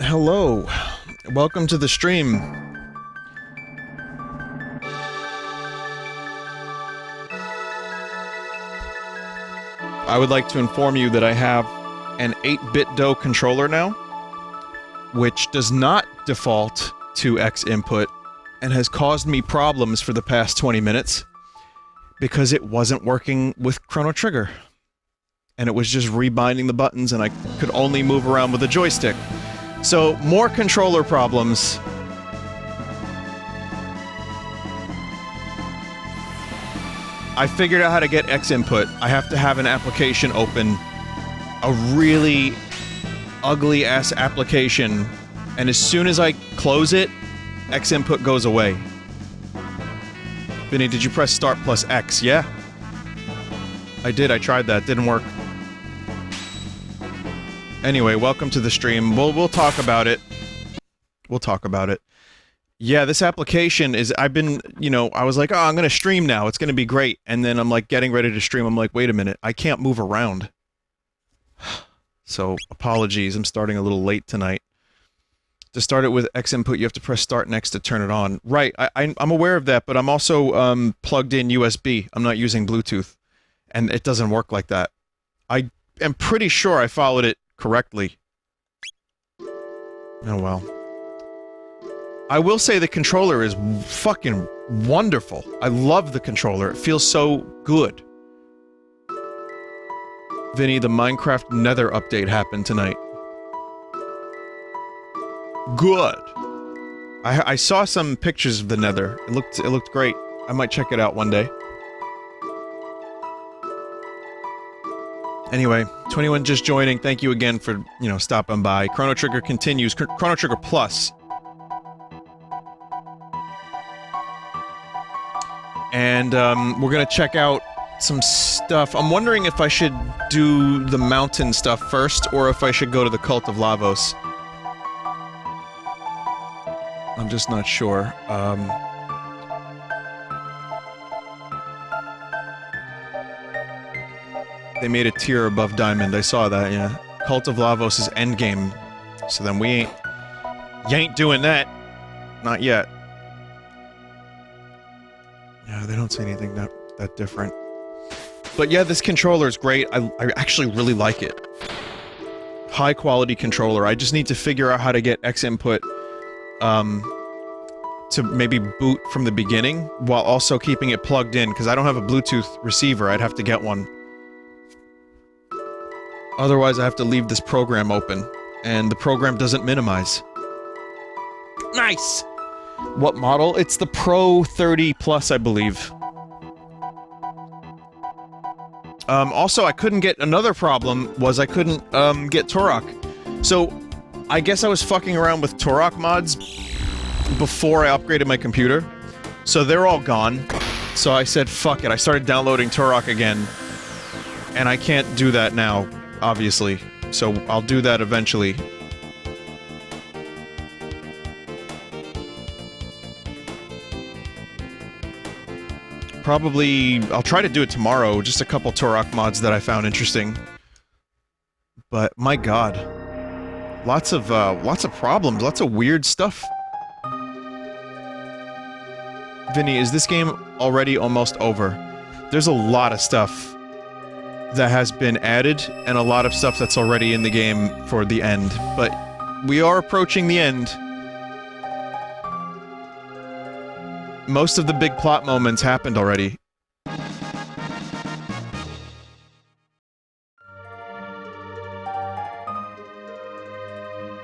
Hello. Welcome to the stream. I would like to inform you that I have an 8-bit DOE controller now, which does not default to X input, and has caused me problems for the past 20 minutes, because it wasn't working with Chrono Trigger. And it was just rebinding the buttons, and I could only move around with a joystick. So, more controller problems. I figured out how to get X input. I have to have an application open. A really ugly-ass application. And as soon as I close it, X input goes away. Vinny, did you press start plus X? Yeah? I did, I tried that. Didn't work. Anyway, welcome to the stream. We'll talk about it. We'll talk about it. Yeah, this application is... I've been, you know, I was like, oh, I'm gonna stream now. It's gonna be great. And then I'm like, getting ready to stream. I'm like, wait a minute. I can't move around. So, apologies. I'm starting a little late tonight. To start it with X input, you have to press start next to turn it on. Right, I'm aware of that, but I'm also, plugged in USB. I'm not using Bluetooth. And it doesn't work like that. I am pretty sure I followed it correctly. Oh well. I will say the controller is fucking wonderful. I love the controller. It feels so good. Vinny, the Minecraft Nether update happened tonight. Good. I saw some pictures of the Nether. It looked great. I might check it out one day. Anyway, 21 just joining. Thank you again for, you know, stopping by. Chrono Trigger continues. Chrono Trigger Plus. And, we're gonna check out some stuff. I'm wondering if I should do the mountain stuff first, or if I should go to the Cult of Lavos. I'm just not sure. They made a tier above Diamond, I saw that, yeah. Cult of Lavos is endgame. So then we ain't... You ain't doing that. Not yet. Yeah, they don't say anything that different. But yeah, this controller is great. I actually really like it. High quality controller. I just need to figure out how to get X input, to maybe boot from the beginning, while also keeping it plugged in, because I don't have a Bluetooth receiver. I'd have to get one. Otherwise, I have to leave this program open, and the program doesn't minimize. Nice! What model? It's the Pro 30 Plus, I believe. Also, I couldn't get... Another problem was I couldn't, get Turok. So, I guess I was fucking around with Turok mods before I upgraded my computer. So they're all gone. So I said, fuck it. I started downloading Turok again. And I can't do that now, obviously. So I'll do that eventually. Probably... I'll try to do it tomorrow, just a couple Turok mods that I found interesting. But, my god. Lots of problems, lots of weird stuff. Vinny, is this game already almost over? There's a lot of stuff that has been added, and a lot of stuff that's already in the game for the end. But, we are approaching the end. Most of the big plot moments happened already.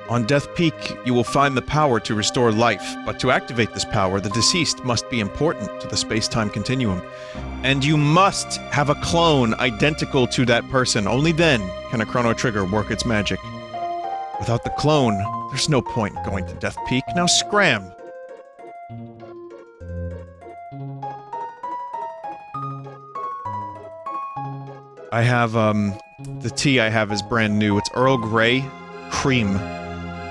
On Death Peak, you will find the power to restore life, but to activate this power, the deceased must be important to the space-time continuum. And you must have a clone identical to that person. Only then can a Chrono Trigger work its magic. Without the clone, there's no point going to Death Peak. Now scram! I have, the tea I have is brand new. It's Earl Grey Cream.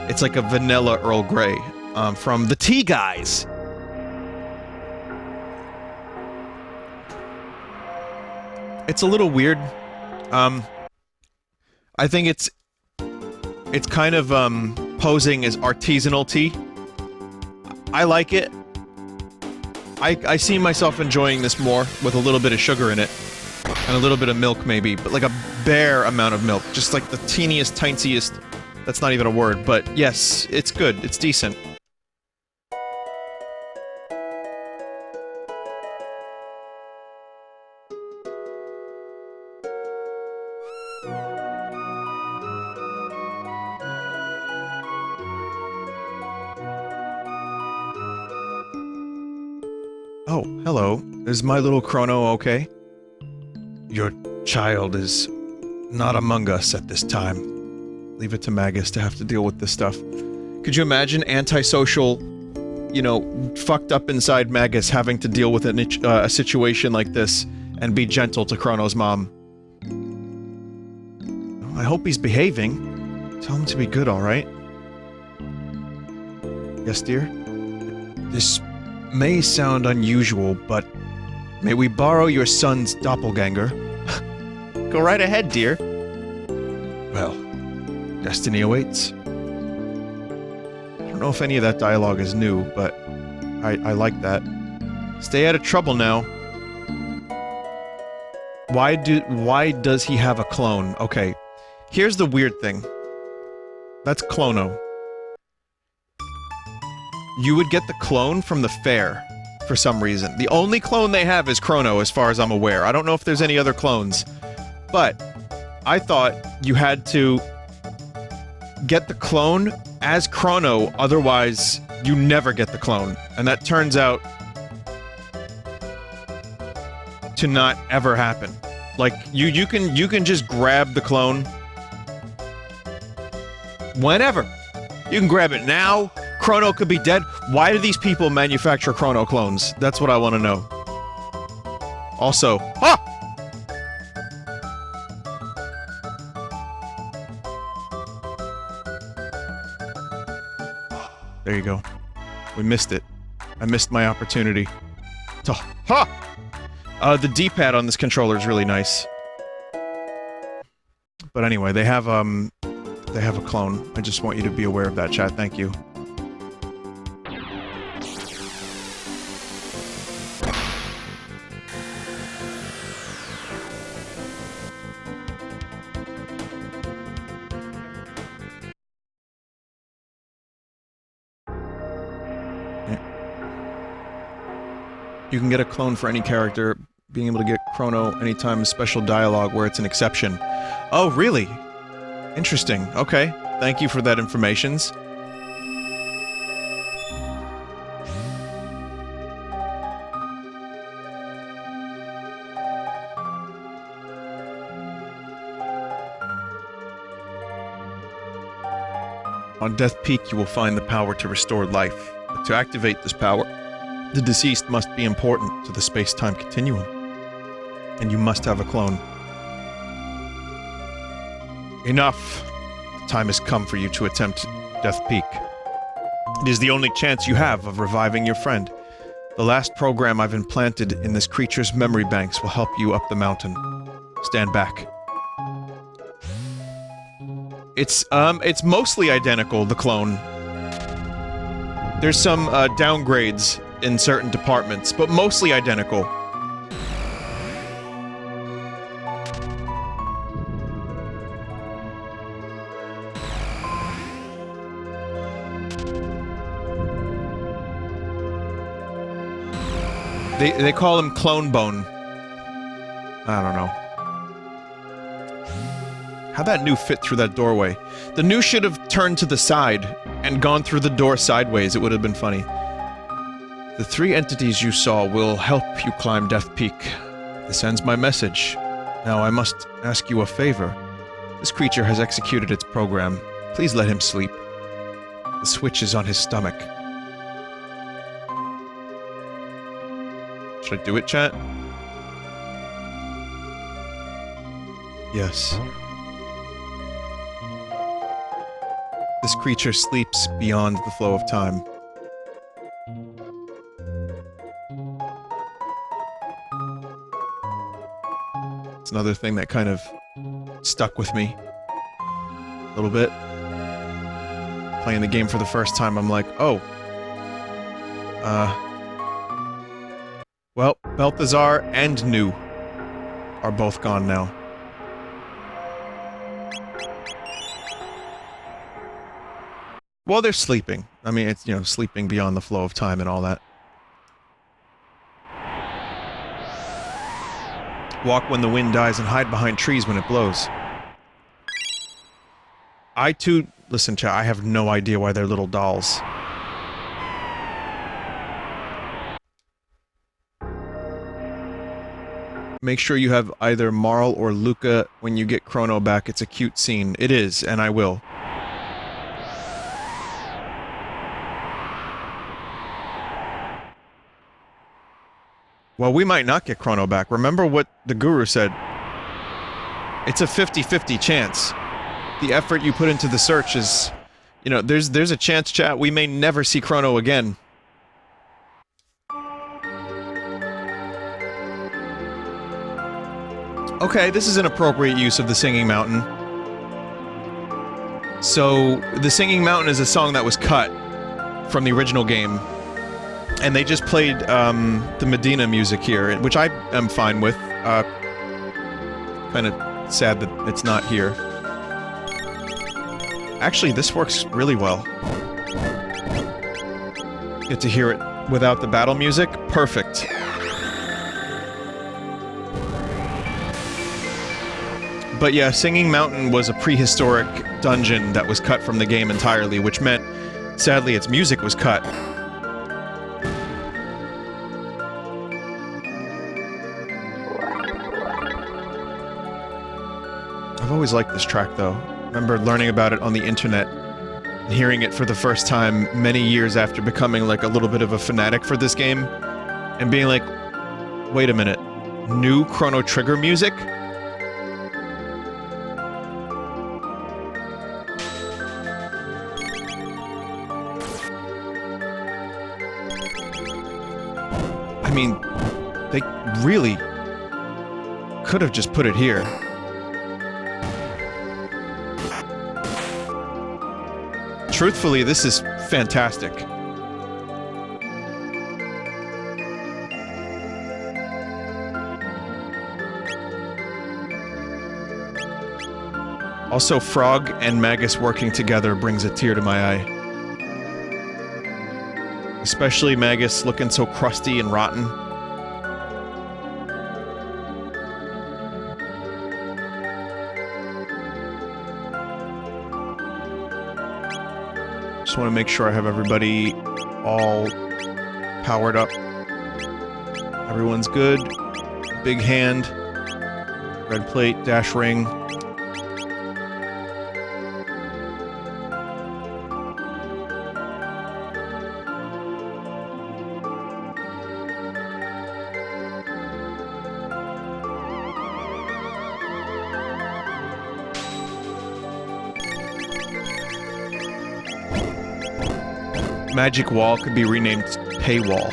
It's like a vanilla Earl Grey, from the Tea Guys. It's a little weird. I think it's kind of, posing as artisanal tea. I like it. I see myself enjoying this more with a little bit of sugar in it. And a little bit of milk, maybe, but like a bare amount of milk. Just like the teeniest, tiniest... That's not even a word, but yes, it's good. It's decent. Oh, hello. Is my little Chrono okay? Your child is not among us at this time. Leave it to Magus to have to deal with this stuff. Could you imagine antisocial, you know, fucked up inside Magus having to deal with a situation like this and be gentle to Chrono's mom? I hope he's behaving. Tell him to be good, alright? Yes, dear? This may sound unusual, but may we borrow your son's doppelganger? Go right ahead, dear. Well, destiny awaits. I don't know if any of that dialogue is new, but I like that. Stay out of trouble now. Why does he have a clone? Okay, here's the weird thing. That's Chrono. You would get the clone from the fair, for some reason. The only clone they have is Chrono, as far as I'm aware. I don't know if there's any other clones. But, I thought you had to get the clone as Chrono, otherwise you never get the clone. And that turns out to not ever happen. Like, you can just grab the clone whenever. You can grab it now. Chrono could be dead. Why do these people manufacture Chrono clones? That's what I want to know. Also, there you go. We missed it. I missed my opportunity. The D-pad on this controller is really nice. But anyway, they have a clone. I just want you to be aware of that, chat. Thank you. You can get a clone for any character, being able to get Chrono anytime special dialogue where it's an exception. Oh, really? Interesting. Okay. Thank you for that information. On Death Peak, you will find the power to restore life. But to activate this power, the deceased must be important to the space-time continuum. And you must have a clone. Enough! The time has come for you to attempt Death Peak. It is the only chance you have of reviving your friend. The last program I've implanted in this creature's memory banks will help you up the mountain. Stand back. It's mostly identical, the clone. There's some, downgrades in certain departments, but mostly identical. They call him Clone Bone. I don't know. How'd that new fit through that doorway? The new should have turned to the side and gone through the door sideways. It would have been funny. The three entities you saw will help you climb Death Peak. This ends my message. Now I must ask you a favor. This creature has executed its program. Please let him sleep. The switch is on his stomach. Should I do it, chat? Yes. This creature sleeps beyond the flow of time. It's another thing that kind of stuck with me a little bit. playing the game for the first time, I'm like, oh. Well, Balthazar and New are both gone now. Well, they're sleeping. I mean, it's, you know, sleeping beyond the flow of time and all that. Walk when the wind dies and hide behind trees when it blows. I too... Listen, chat, I have no idea why they're little dolls. Make sure you have either Marl or Luca when you get Chrono back. It's a cute scene. It is, and I will. Well, we might not get Chrono back. Remember what the guru said. It's a 50-50 chance. The effort you put into the search is... You know, there's a chance, chat, we may never see Chrono again. Okay, this is an appropriate use of the Singing Mountain. So, the Singing Mountain is a song that was cut from the original game. And they just played, the Medina music here, which I am fine with. Kinda sad that it's not here. Actually, this works really well. Get to hear it without the battle music? Perfect. But yeah, Singing Mountain was a prehistoric dungeon that was cut from the game entirely, which meant, sadly, its music was cut. I've always liked this track, though. I remember learning about it on the internet, and hearing it for the first time many years after becoming, like, a little bit of a fanatic for this game, and being like, wait a minute, new Chrono Trigger music? I mean, they really could have just put it here. Truthfully, this is fantastic. Also, Frog and Magus working together brings a tear to my eye. Especially Magus looking so crusty and rotten. Just want to make sure I have everybody all powered up. Everyone's good. Big hand. Red plate, dash ring. Magic Wall could be renamed Paywall.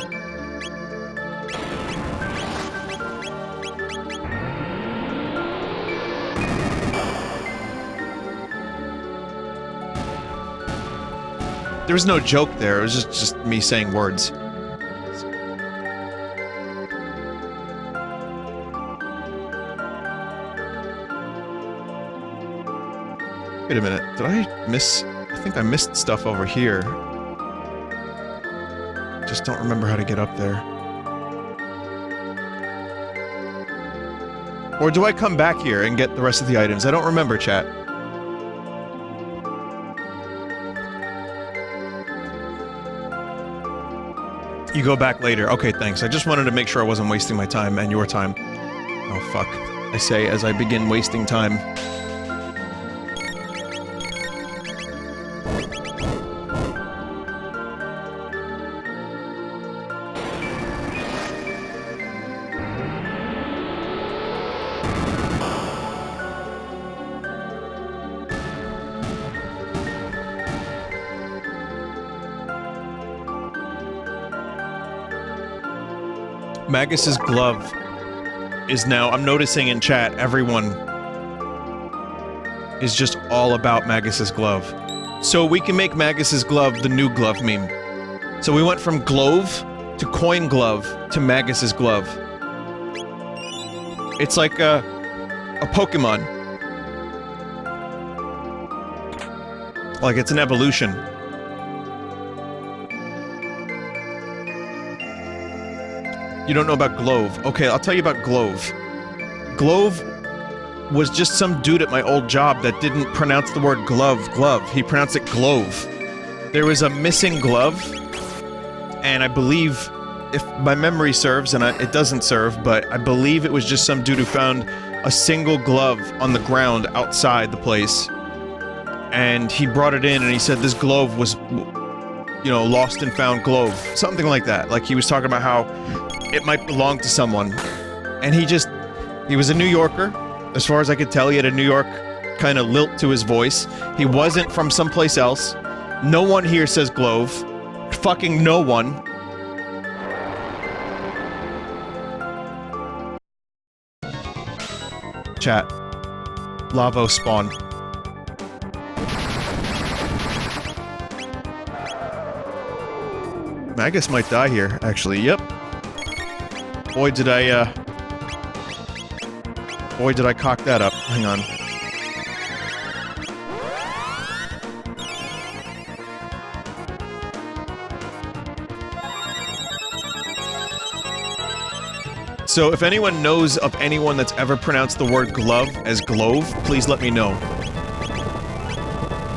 There was no joke there, it was just me saying words. Wait a minute, did I miss... I think I missed stuff over here. Just don't remember how to get up there. Or do I come back here and get the rest of the items? I don't remember, chat. You go back later. Okay, thanks. I just wanted to make sure I wasn't wasting my time and your time. Oh, fuck. I say as I begin wasting time. Magus's glove is now, I'm noticing in chat, everyone is just all about Magus's glove. So we can make Magus's glove the new glove meme. So we went from glove to coin glove to Magus's glove. It's like a Pokemon. Like it's an evolution. You don't know about Glove. Okay, I'll tell you about Glove. Glove was just some dude at my old job that didn't pronounce the word glove. He pronounced it glove. There was a missing glove, and I believe, if my memory serves, and it doesn't serve, but I believe it was just some dude who found a single glove on the ground outside the place. And he brought it in and he said this glove was, you know, lost and found glove. Something like that. Like he was talking about how it might belong to someone. And he was a New Yorker. As far as I could tell, he had a New York kind of lilt to his voice. He wasn't from someplace else. No one here says glove. Fucking no one. Chat. Lavos spawn. Magus might die here, actually. Yep. Boy, did I cock that up. Hang on. So, if anyone knows of anyone that's ever pronounced the word glove as glove, please let me know.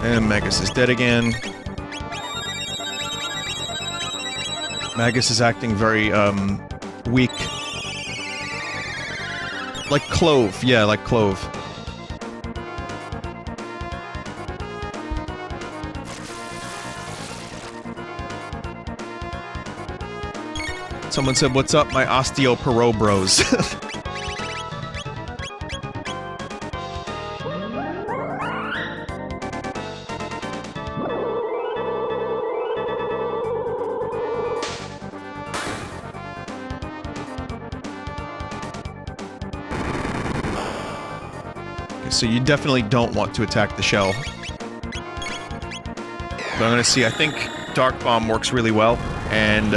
And Magus is dead again. Magus is acting very, weak. Like clove. Yeah, like clove. Someone said, "What's up, my osteoporo bros?" So you definitely don't want to attack the shell. But I'm gonna see, I think Dark Bomb works really well, and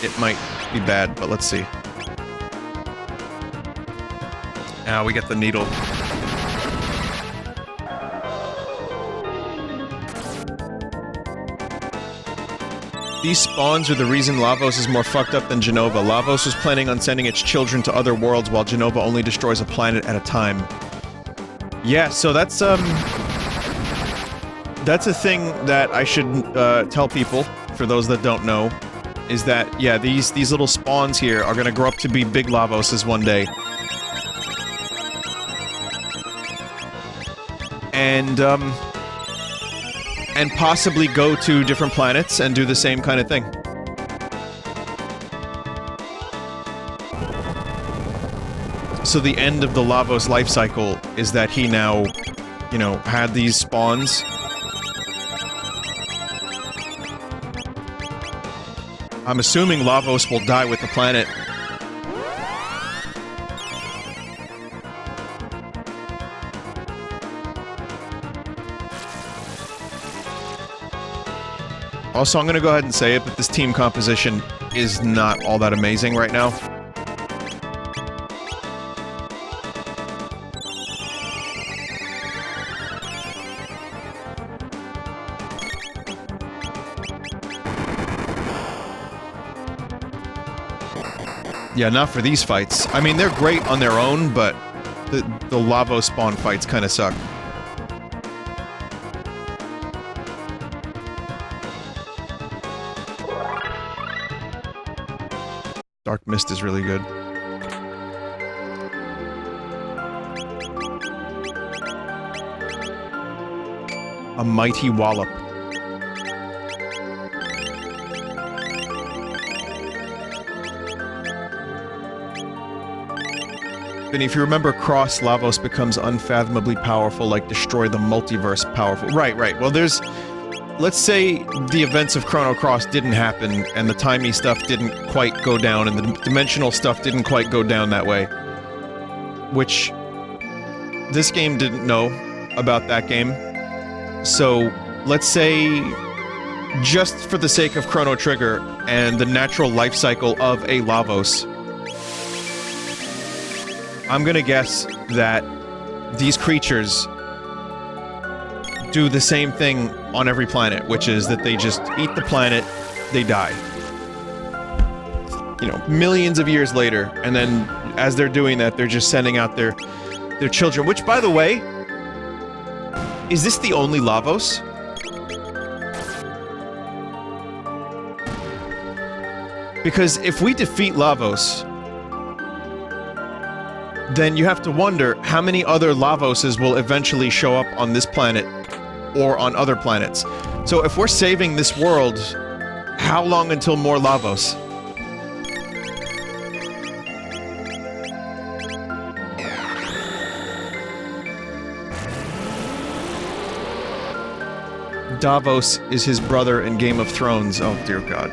it might be bad, but let's see. Now we get the needle. These spawns are the reason Lavos is more fucked up than Genova. Lavos was planning on sending its children to other worlds, while Genova only destroys a planet at a time. Yeah, so that's a thing that I should tell people, for those that don't know, is that, yeah, these little spawns here are gonna grow up to be big Lavoses one day. And possibly go to different planets and do the same kind of thing. So the end of the Lavos life cycle is that he now, you know, had these spawns. I'm assuming Lavos will die with the planet. Also, I'm gonna go ahead and say it, but this team composition is not all that amazing right now. Yeah, not for these fights. I mean, they're great on their own, but the Lavos spawn fights kind of suck. Dark Mist is really good. A mighty wallop. Vinny, if you remember Cross, Lavos becomes unfathomably powerful, like destroy the multiverse powerful. Right. Well, there's... Let's say the events of Chrono Cross didn't happen, and the timey stuff didn't quite go down, and the dimensional stuff didn't quite go down that way. Which... this game didn't know about that game. So, let's say, just for the sake of Chrono Trigger and the natural life cycle of a Lavos, I'm gonna guess that these creatures do the same thing on every planet, which is that they just eat the planet, they die. You know, millions of years later, and then as they're doing that, they're just sending out their children, which, by the way, is this the only Lavos? Because if we defeat Lavos, then you have to wonder how many other Lavoses will eventually show up on this planet or on other planets. So if we're saving this world, how long until more Lavos? Davos is his brother in Game of Thrones. Oh, dear God.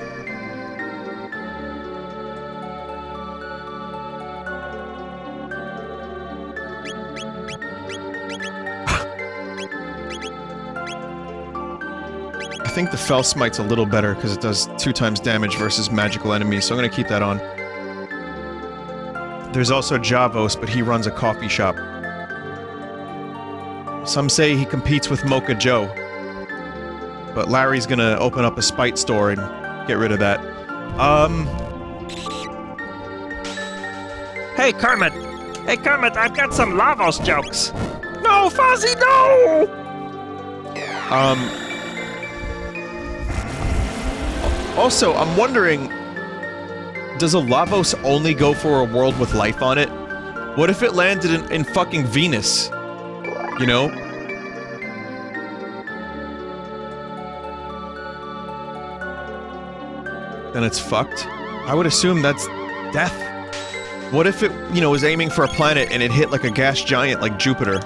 I think the Fell Smite's a little better because it does 2 times damage versus magical enemies, so I'm gonna keep that on. There's also Javos, but he runs a coffee shop. Some say he competes with Mocha Joe. But Larry's gonna open up a Spite store and get rid of that. Hey, Kermit! Hey, Kermit, I've got some Lavos jokes! No, Fozzie, no! Also, I'm wondering, does a Lavos only go for a world with life on it? What if it landed in fucking Venus? You know? Then it's fucked. I would assume that's death. What if it, you know, was aiming for a planet and it hit like a gas giant like Jupiter?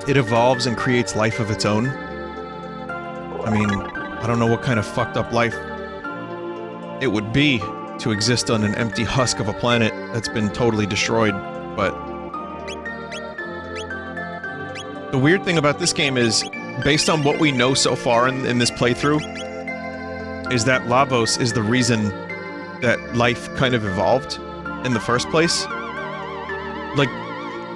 It evolves and creates life of its own. I mean, I don't know what kind of fucked up life it would be to exist on an empty husk of a planet that's been totally destroyed, but... The weird thing about this game is, based on what we know so far in this playthrough, is that Lavos is the reason that life kind of evolved in the first place. Like,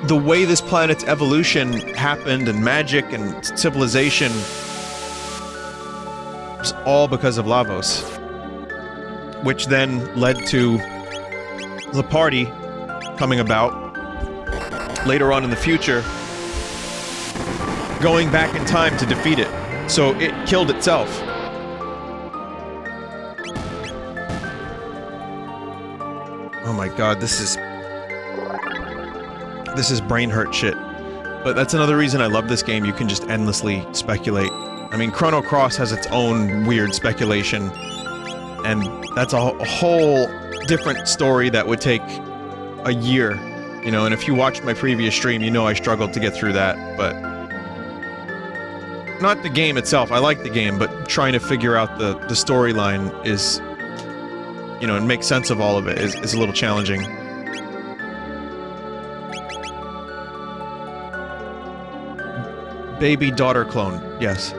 the way this planet's evolution happened, and magic and civilization, was all because of Lavos. Which then led to the party coming about later on in the future, going back in time to defeat it. So it killed itself. Oh my god, this is brain hurt shit. But that's another reason I love this game. You can just endlessly speculate. I mean, Chrono Cross has its own weird speculation, and that's a whole different story that would take a year, you know, and if you watched my previous stream, you know I struggled to get through that, but... Not the game itself, I like the game, but trying to figure out the storyline is... You know, and make sense of all of it is a little challenging. Baby daughter clone, yes.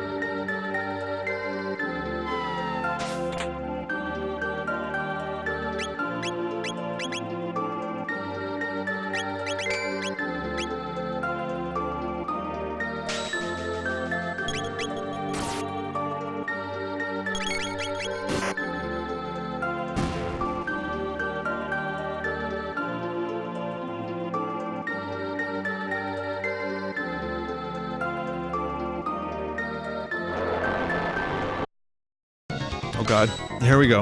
Oh god, here we go.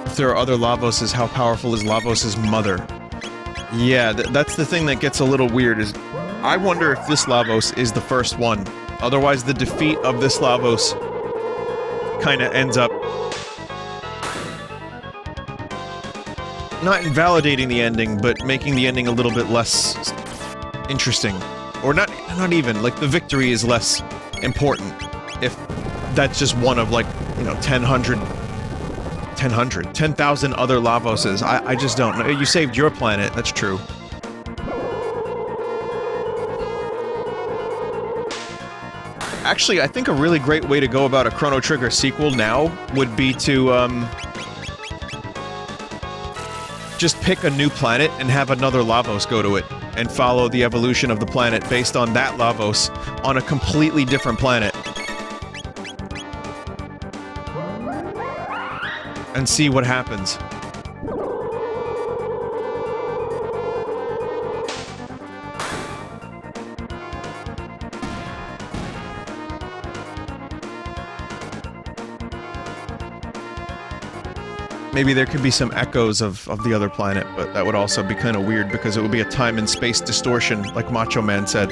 If there are other Lavoses, how powerful is Lavos' mother? Yeah, that's the thing that gets a little weird, is I wonder if this Lavos is the first one. Otherwise, the defeat of this Lavos kinda ends up... not invalidating the ending, but making the ending a little bit less interesting. Or not even, like, the victory is less important if that's just one of, like, you know, 10,000 other Lavoses. I just don't know. You saved your planet, that's true. Actually, I think a really great way to go about a Chrono Trigger sequel now would be to, just pick a new planet and have another Lavos go to it, and follow the evolution of the planet based on that Lavos on a completely different planet. And see what happens. Maybe there could be some echoes of the other planet, but that would also be kind of weird because it would be a time and space distortion, like Macho Man said.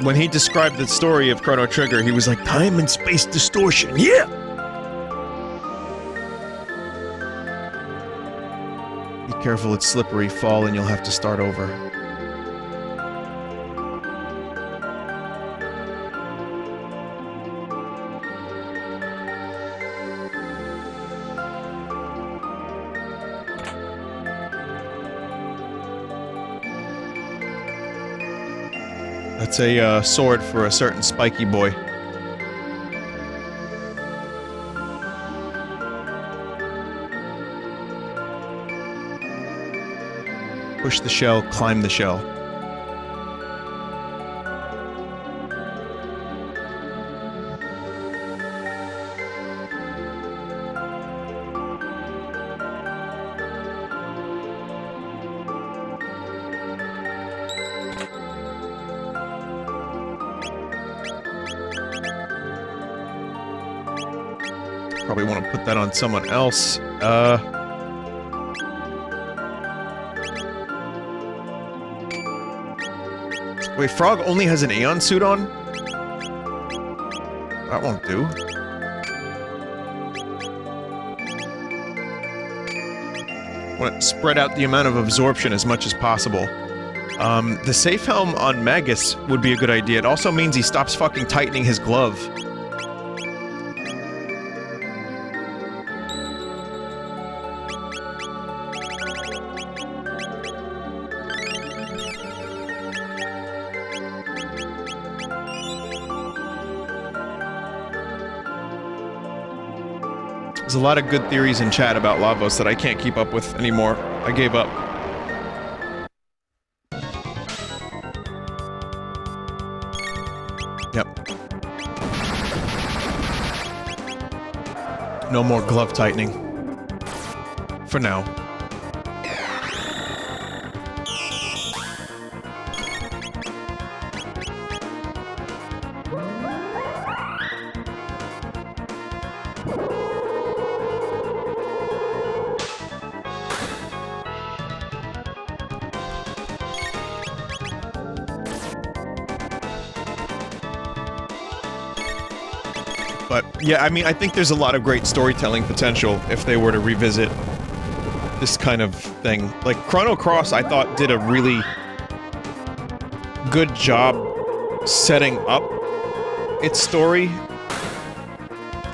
When he described the story of Chrono Trigger, he was like, time and space distortion, yeah! Be careful, it's slippery, fall and you'll have to start over. That's a, sword for a certain spiky boy. Push the shell, climb the shell. Probably want to put that on someone else. Wait, Frog only has an Aeon suit on? That won't do. Want to spread out the amount of absorption as much as possible. The safe helm on Magus would be a good idea. It also means he stops fucking tightening his glove. There's a lot of good theories in chat about Lavos that I can't keep up with anymore. I gave up. Yep. No more glove tightening. For now. Yeah, I mean, I think there's a lot of great storytelling potential if they were to revisit this kind of thing. Like, Chrono Cross, I thought, did a really good job setting up its story,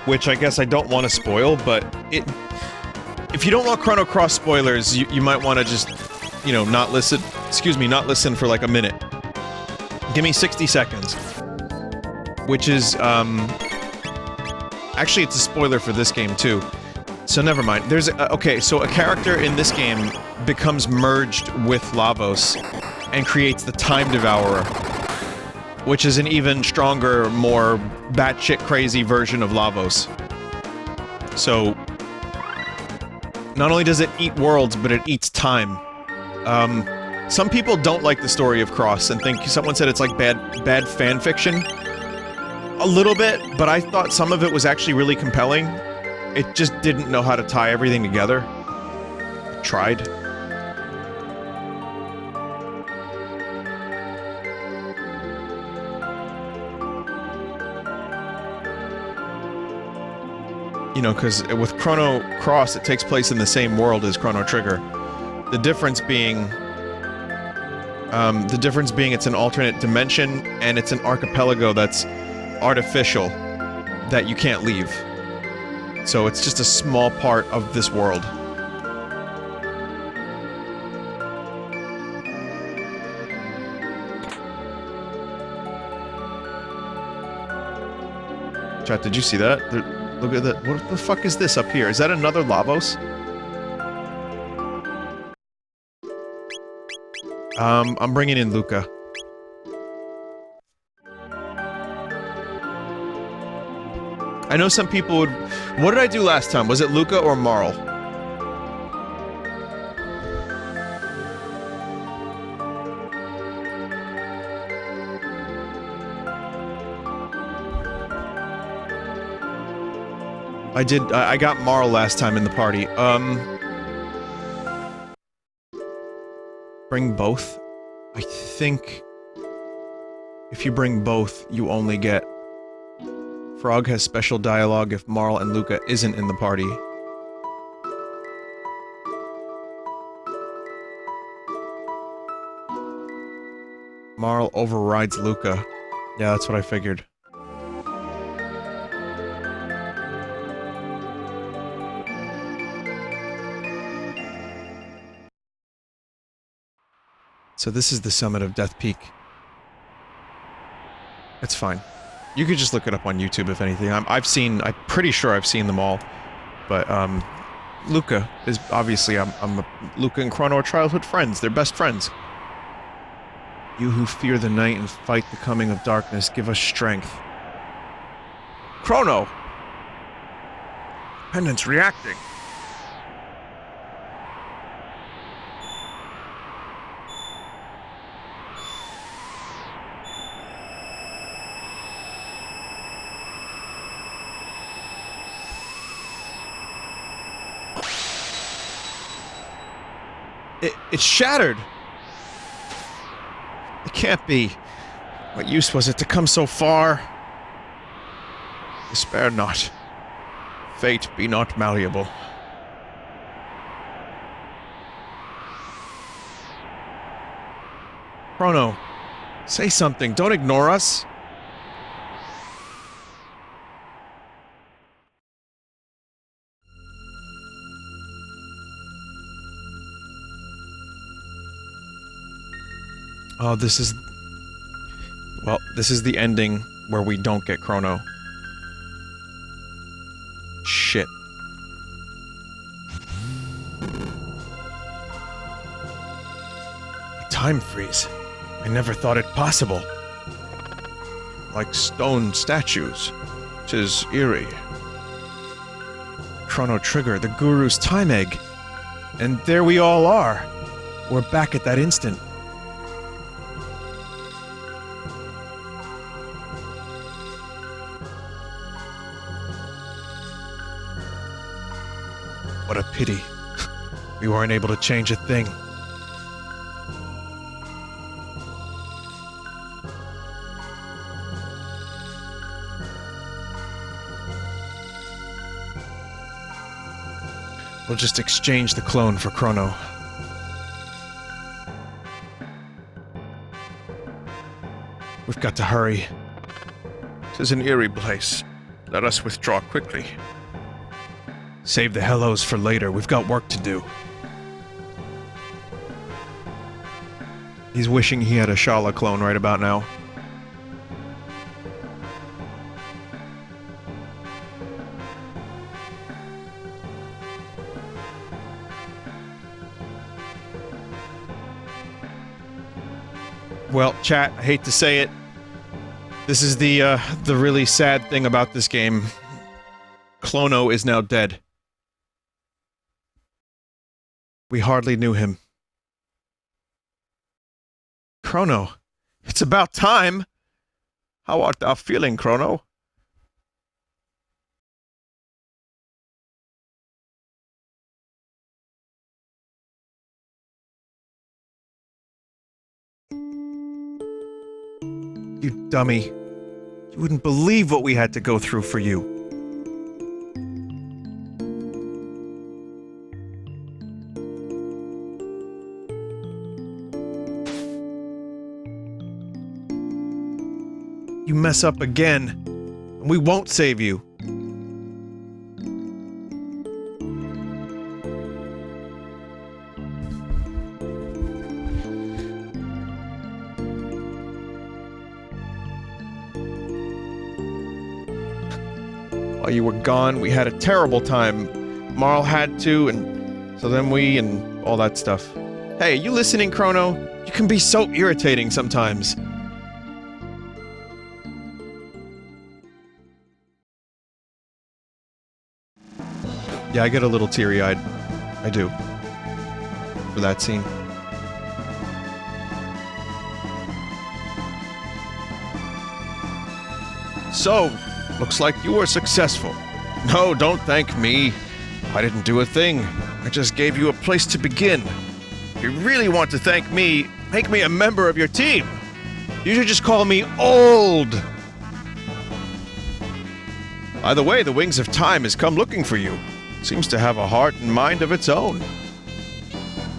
which I guess I don't want to spoil, but if you don't want Chrono Cross spoilers, you might want to just, you know, not listen, not listen for like a minute. Give me 60 seconds. Which is, actually, it's a spoiler for this game, too. So never mind. There's okay, so a character in this game becomes merged with Lavos and creates the Time Devourer, which is an even stronger, more batshit crazy version of Lavos. So, not only does it eat worlds, but it eats time. Some people don't like the story of Cross and think someone said it's like bad fan fiction. A little bit, but I thought some of it was actually really compelling. It just didn't know how to tie everything together. It tried. You know, because with Chrono Cross, it takes place in the same world as Chrono Trigger. The difference being it's an alternate dimension, and it's an archipelago that's artificial, that you can't leave. So it's just a small part of this world. Chat, did you see that? Look at that. What the fuck is this up here? Is that another Lavos? I'm bringing in Luca. I know some people would... What did I do last time? Was it Luca or Marl? I got Marl last time in the party. Bring both? I think... if you bring both, you only get... Frog has special dialogue if Marl and Luca isn't in the party. Marl overrides Luca. Yeah, that's what I figured. So this is the summit of Death Peak. It's fine. You could just look it up on YouTube if anything. I'm pretty sure I've seen them all. But, Luca is obviously, Luca and Chrono are childhood friends. They're best friends. You who fear the night and fight the coming of darkness, give us strength. Chrono! Pendant's reacting. It's shattered! It can't be. What use was it to come so far? Despair not. Fate be not malleable. Chrono, say something. Don't ignore us. Oh, this is... Well, this is the ending where we don't get Chrono. Shit. A time freeze. I never thought it possible. Like stone statues. 'Tis eerie. Chrono Trigger, the Guru's time egg. And there we all are. We're back at that instant. What a pity. We weren't able to change a thing. We'll just exchange the clone for Chrono. We've got to hurry. 'Tis an eerie place. Let us withdraw quickly. Save the Hellos for later. We've got work to do. He's wishing he had a Shala clone right about now. Well, chat, I hate to say it. This is the really sad thing about this game. Chrono is now dead. We hardly knew him. Chrono, it's about time! How art thou feeling, Chrono? You dummy. You wouldn't believe what we had to go through for you. mess up again, and we won't save you. While you were gone, we had a terrible time. Marl had to, and so then we, and all that stuff. Hey, are you listening, Chrono? You can be so irritating sometimes. Yeah, I get a little teary-eyed. I do. For that scene. So, looks like you were successful. No, don't thank me. I didn't do a thing. I just gave you a place to begin. If you really want to thank me, make me a member of your team. You should just call me old. By the way, the Wings of Time has come looking for you. Seems to have a heart and mind of its own.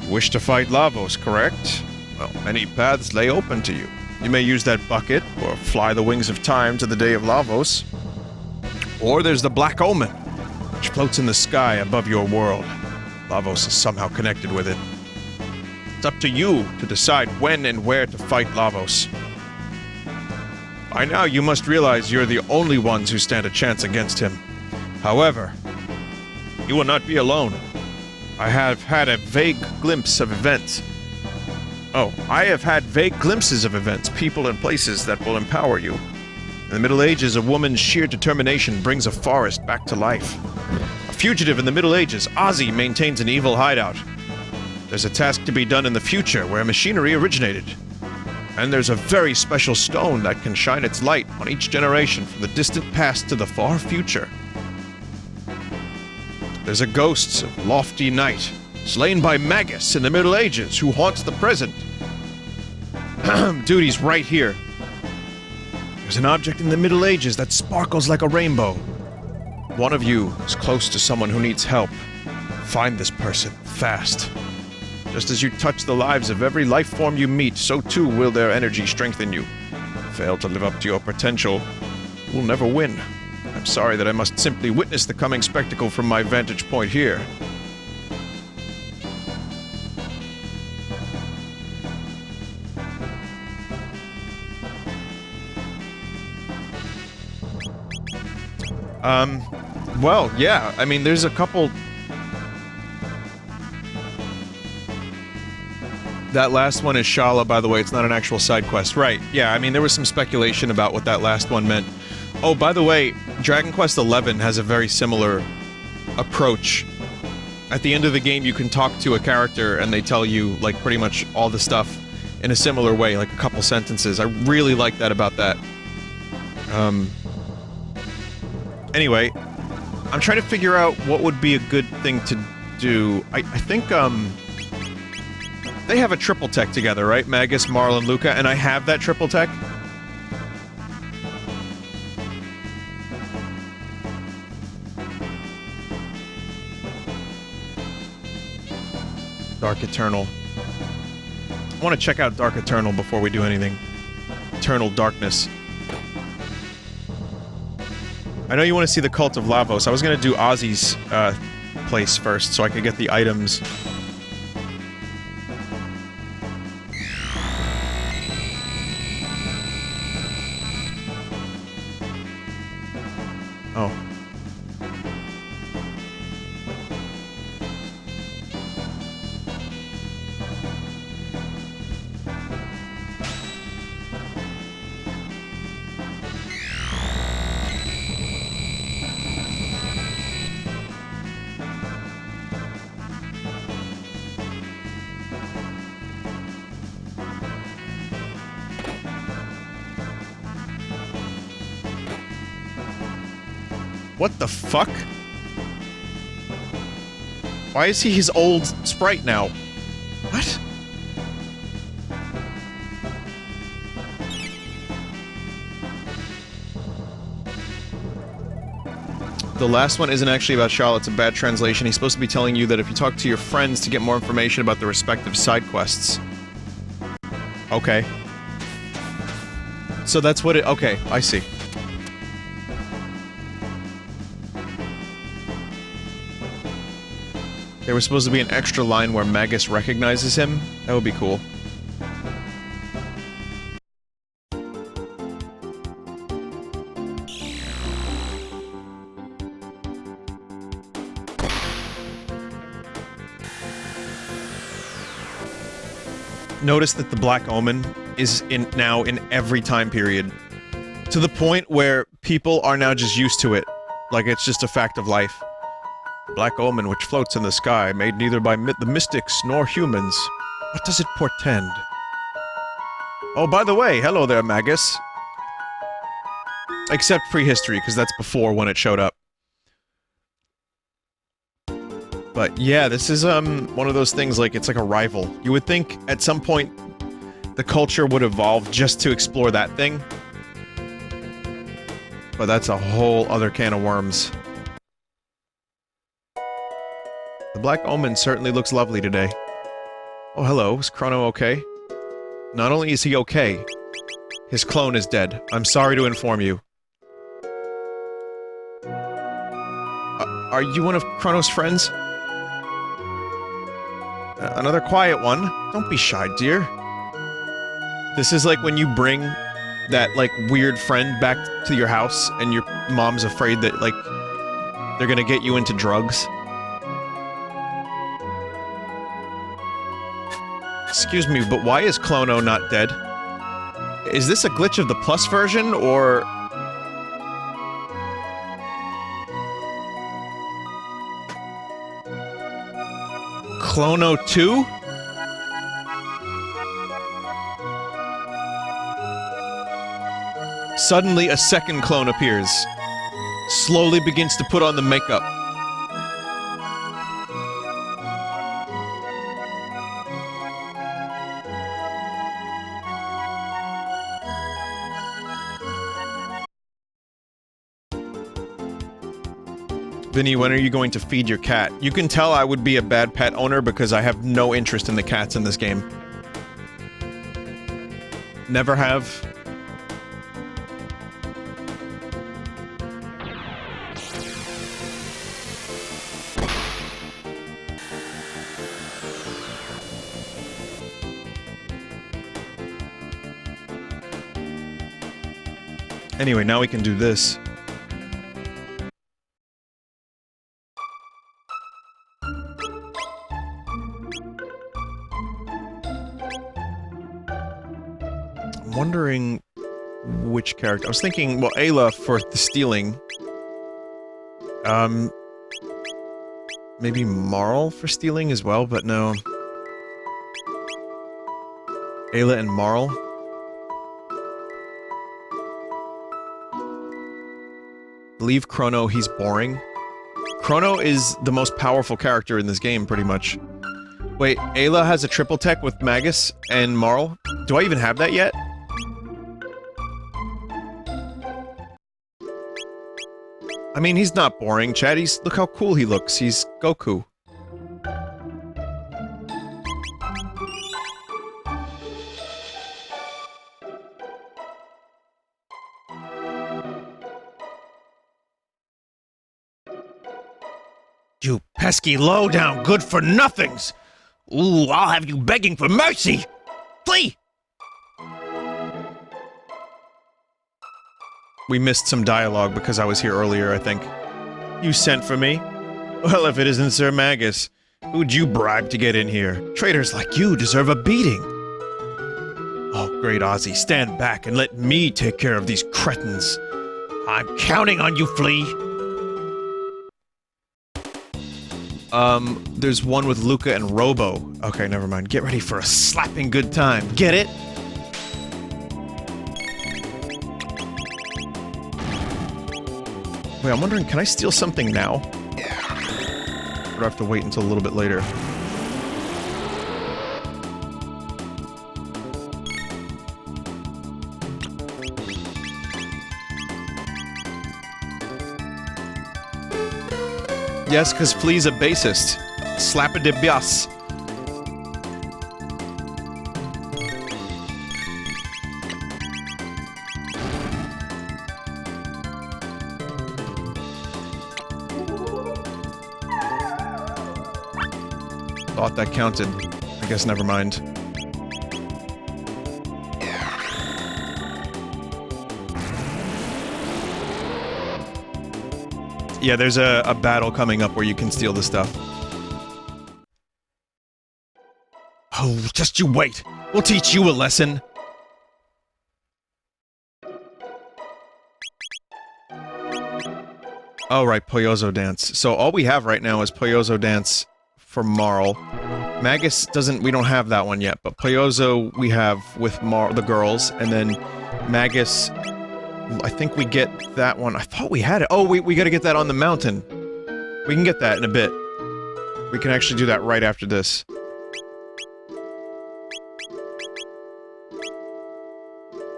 You wish to fight Lavos, correct? Well, many paths lay open to you. You may use that bucket, or fly the Wings of Time to the day of Lavos. Or there's the Black Omen, which floats in the sky above your world. Lavos is somehow connected with it. It's up to you to decide when and where to fight Lavos. By now, you must realize you're the only ones who stand a chance against him. However, you will not be alone. I have had a vague glimpse of events. I have had vague glimpses of events, people, and places that will empower you. In the Middle Ages, a woman's sheer determination brings a forest back to life. A fugitive in the Middle Ages, Ozzie maintains an evil hideout. There's a task to be done in the future where machinery originated. And there's a very special stone that can shine its light on each generation from the distant past to the far future. There's a ghost of lofty knight, slain by Magus in the Middle Ages, who haunts the present. Dude, he's right here. There's an object in the Middle Ages that sparkles like a rainbow. One of you is close to someone who needs help. Find this person, fast. Just as you touch the lives of every life form you meet, so too will their energy strengthen you. Fail to live up to your potential, you will never win. I'm sorry that I must simply witness the coming spectacle from my vantage point here. Well, yeah, I mean, there's a couple... That last one is Shala, by the way, it's not an actual side quest. Right, yeah, I mean, there was some speculation about what that last one meant. Oh, by the way, Dragon Quest XI has a very similar approach. At the end of the game, you can talk to a character and they tell you, like, pretty much all the stuff in a similar way, like a couple sentences. I really like that about that. Anyway, I'm trying to figure out what would be a good thing to do. I think, they have a triple tech together, right? Magus, Marl, and Luca, and I have that triple tech. Dark Eternal. I want to check out Dark Eternal before we do anything. Eternal Darkness. I know you want to see the Cult of Lavos. I was going to do Ozzie's place first, so I could get the items. Oh. What the fuck? Why is he his old sprite now? What? The last one isn't actually about Charlotte, it's a bad translation. He's supposed to be telling you that if you talk to your friends to get more information about the respective side quests. Okay. So that's what it... Okay, I see. There was supposed to be an extra line where Magus recognizes him. That would be cool. Notice that the Black Omen is now in every time period. To the point where people are now just used to it. Like it's just a fact of life. Black Omen which floats in the sky, made neither by the mystics nor humans. What does it portend? Oh, by the way, hello there, Magus. Except prehistory, because that's before when it showed up. But yeah, this is, one of those things like, it's like a rival. You would think, at some point, the culture would evolve just to explore that thing. But that's a whole other can of worms. The Black Omen certainly looks lovely today. Oh, hello. Is Chrono okay? Not only is he okay, his clone is dead. I'm sorry to inform you. Are you one of Chrono's friends? Another quiet one. Don't be shy, dear. This is like when you bring that, like, weird friend back to your house and your mom's afraid that, like, they're gonna get you into drugs. Excuse me, but why is Chrono not dead? Is this a glitch of the Plus version, or... Chrono 2? Suddenly, a second clone appears. Slowly begins to put on the makeup. Vinny, when are you going to feed your cat? You can tell I would be a bad pet owner because I have no interest in the cats in this game. Never have. Anyway, now we can do this. Wondering which character. I was thinking, well, Ayla for the stealing. Maybe Marl for stealing as well, but no. Ayla and Marl. Leave Chrono, he's boring. Chrono is the most powerful character in this game, pretty much. Wait, Ayla has a triple tech with Magus and Marl? Do I even have that yet? I mean, he's not boring, Chad. Look how cool he looks. He's Goku. You pesky low-down good-for-nothings! Ooh, I'll have you begging for mercy! Flee! We missed some dialogue because I was here earlier, I think. You sent for me? Well, if it isn't Sir Magus, who'd you bribe to get in here? Traitors like you deserve a beating! Oh, great Ozzie, stand back and let me take care of these cretins. I'm counting on you, Flea! There's one with Luca and Robo. Okay, never mind. Get ready for a slapping good time. Get it? Wait, I'm wondering, can I steal something now? Or do I have to wait until a little bit later? Yes, because Flea's a bassist. Slap-a-dib-yas. thought that counted. I guess never mind. Yeah, there's a battle coming up where you can steal the stuff. Oh, just you wait! We'll teach you a lesson! Oh, right, Poyozo Dance. So all we have right now is Poyozo Dance for Marl. Magus doesn't- we don't have that one yet, but Poyozo we have with the girls, and then Magus... I think we get that one. I thought we had it. Oh, we gotta get that on the mountain. We can get that in a bit. We can actually do that right after this.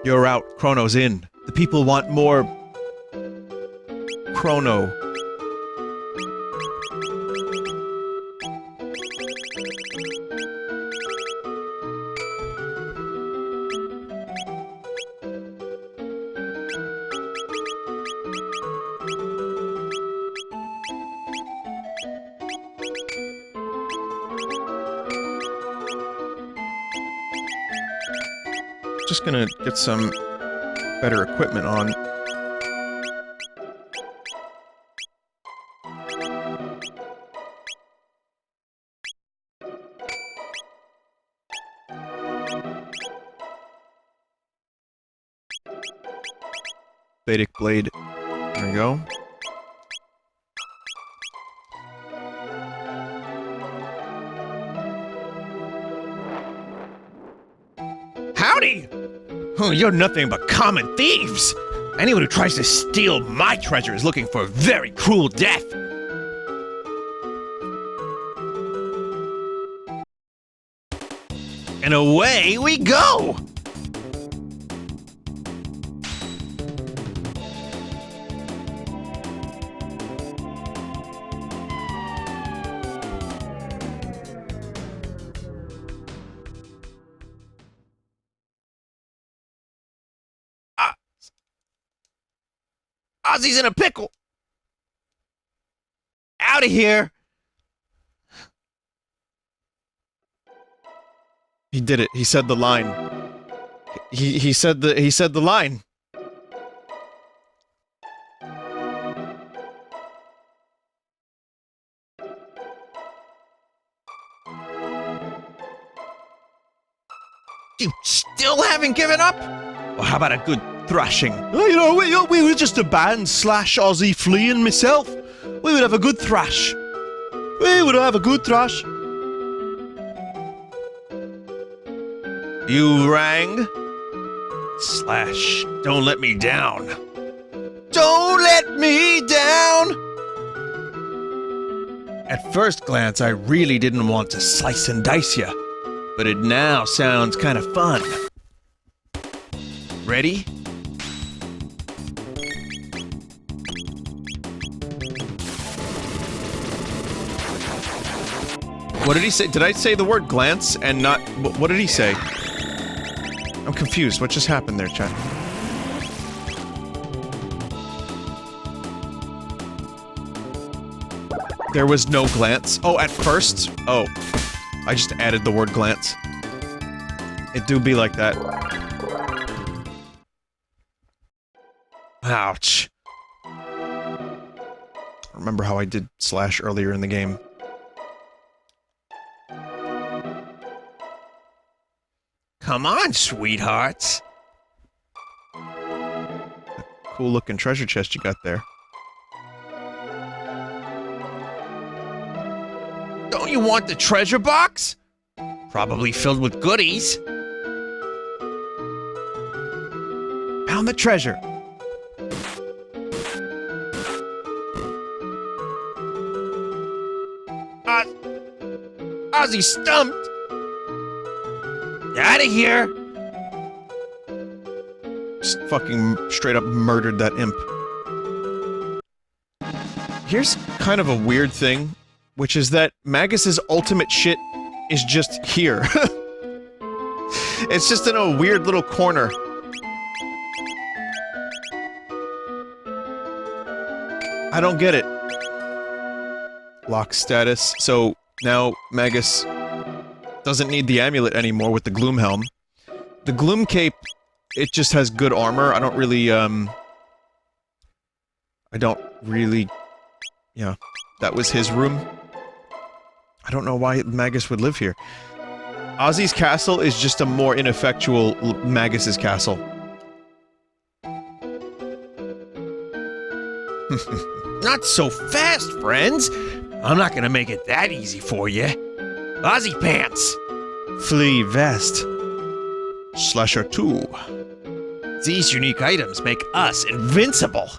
You're out. Chrono's in. The people want more... Chrono. Just gonna get some better equipment on. Vedic Blade. There we go. Howdy! Oh, you're nothing but common thieves! Anyone who tries to steal my treasure is looking for a very cruel death! And away we go! Ozzie's in a pickle! Out of here! He did it. He said the line. He said the line. You still haven't given up? Well, how about a good thrashing? Oh, you know, we were just a band slash Ozzie fleeing myself. We would have a good thrash. We would have a good thrash. You rang? Slash, don't let me down. Don't let me down! At first glance, I really didn't want to slice and dice ya, but it now sounds kind of fun. Ready? What did he say? Did I say the word glance and not... What did he say? I'm confused. What just happened there, chat? There was no glance. Oh, at first? Oh. I just added the word glance. It do be like that. Ouch. Remember how I did slash earlier in the game. Come on, sweethearts. Cool looking treasure chest you got there. Don't you want the treasure box? Probably filled with goodies. Found the treasure. Ozzie stumped. Out of here! Just fucking straight up murdered that imp. Here's kind of a weird thing, which is that Magus's ultimate shit is just here. It's just in a weird little corner. I don't get it. Lock status. So, Now, Magus doesn't need the amulet anymore with the Gloom Helm. The Gloom Cape, it just has good armor. I don't really, yeah, that was his room. I don't know why Magus would live here. Ozzie's castle is just a more ineffectual Magus's castle. Not so fast, friends! I'm not gonna make it that easy for you. Ozzie Pants! Flea Vest. Slasher 2. These unique items make us invincible!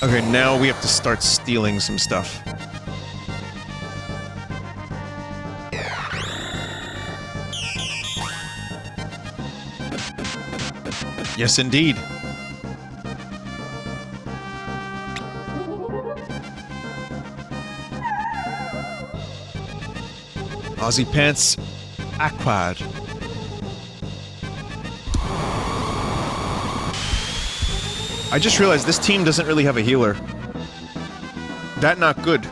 Okay, now we have to start stealing some stuff. Yes, indeed. Ozzie Pants Aquad. I just realized this team doesn't really have a healer. That not good.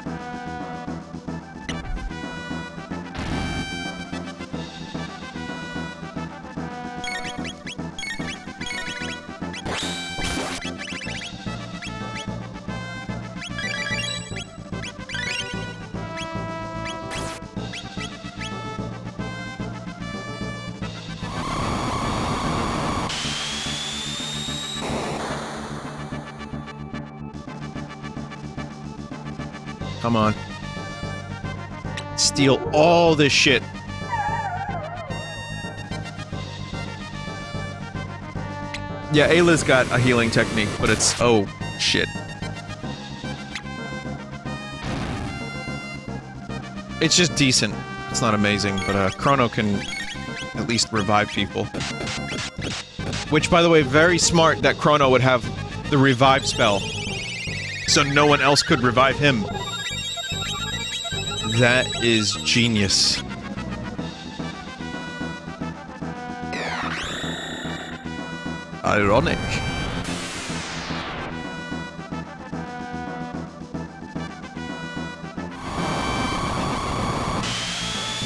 Come on. Steal all this shit. Yeah, Ayla's got a healing technique, but it's... oh, shit. It's just decent. It's not amazing, but Chrono can at least revive people. Which, by the way, very smart that Chrono would have the revive spell. So no one else could revive him. That is genius. Ironic.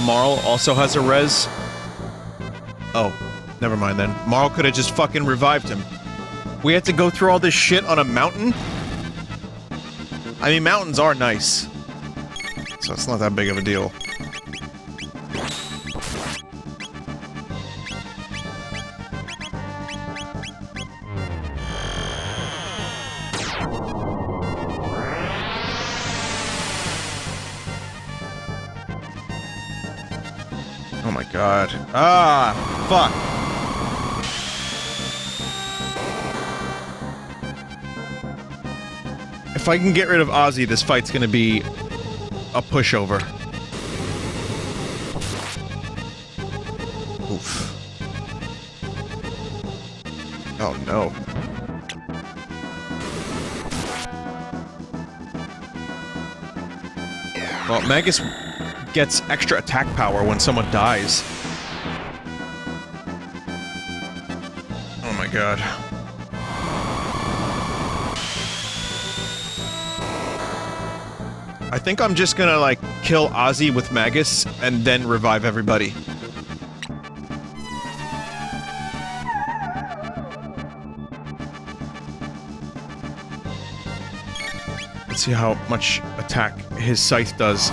Marl also has a res. Oh, never mind then. Marl could have just fucking revived him. We had to go through all this shit on a mountain? I mean, mountains are nice. So it's not that big of a deal. Oh my god. Ah, fuck. If I can get rid of Ozzie, this fight's gonna be a pushover. Oof. Oh no. Well, Magus gets extra attack power when someone dies. Oh my god. I think I'm just gonna, like, kill Ozzie with Magus, and then revive everybody. Let's see how much attack his scythe does.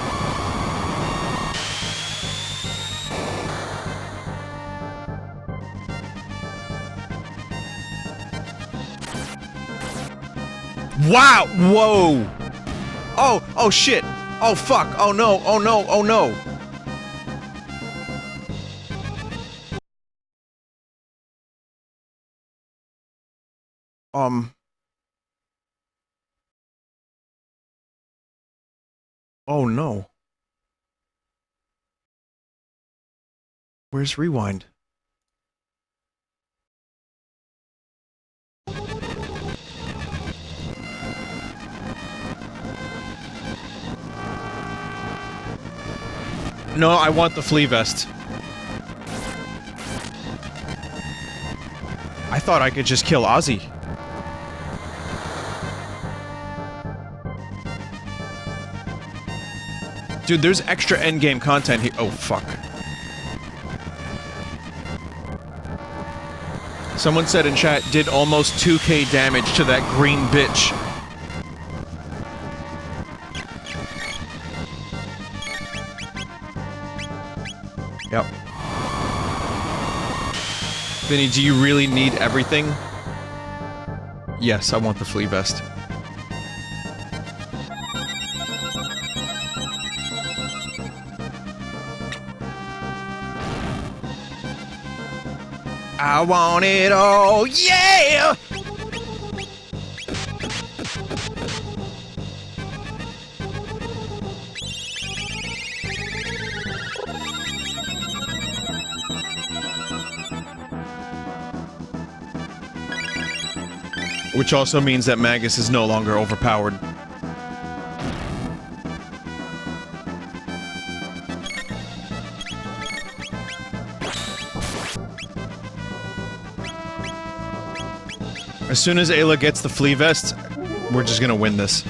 Wow! Whoa! Oh! Oh shit! Oh fuck! Oh no! Oh no! Oh no! Oh no. Where's rewind? No, I want the flea vest. I thought I could just kill Ozzie. Dude, there's extra endgame content here. Oh, fuck. Someone said in chat, did almost 2k damage to that green bitch. Yep. Vinny, do you really need everything? Yes, I want the flea vest. I want it all, yeah! Which also means that Magus is no longer overpowered. As soon as Ayla gets the flea vest, we're just gonna win this.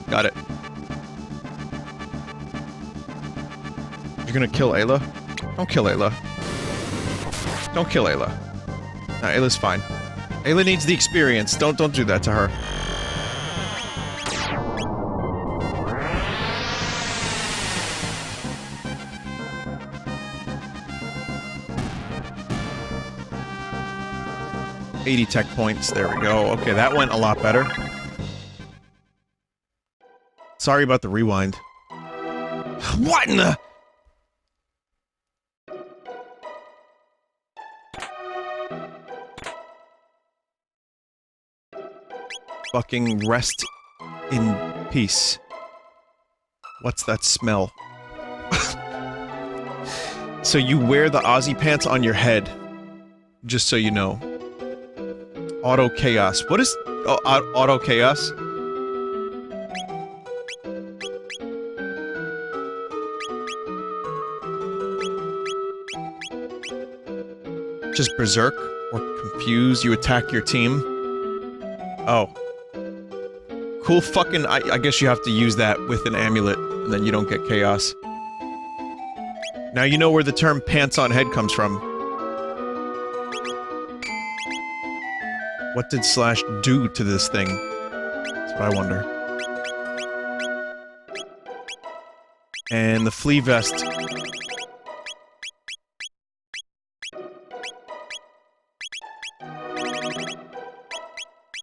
Got it. You're gonna kill Ayla? Don't kill Ayla. Don't kill Ayla. No, Ayla's fine. Ayla needs the experience. Don't do that to her. $80 tech points. There we go. Okay, that went a lot better. Sorry about the rewind. What in the... Fucking rest in peace. What's that smell? So you wear the Ozzie pants on your head. Just so you know. Auto chaos. What is auto chaos? Just berserk or confuse. You attack your team. Oh. Cool fucking... I guess you have to use that with an amulet, and then you don't get chaos. Now you know where the term pants on head comes from. What did Slash do to this thing? That's what I wonder. And the flea vest... Is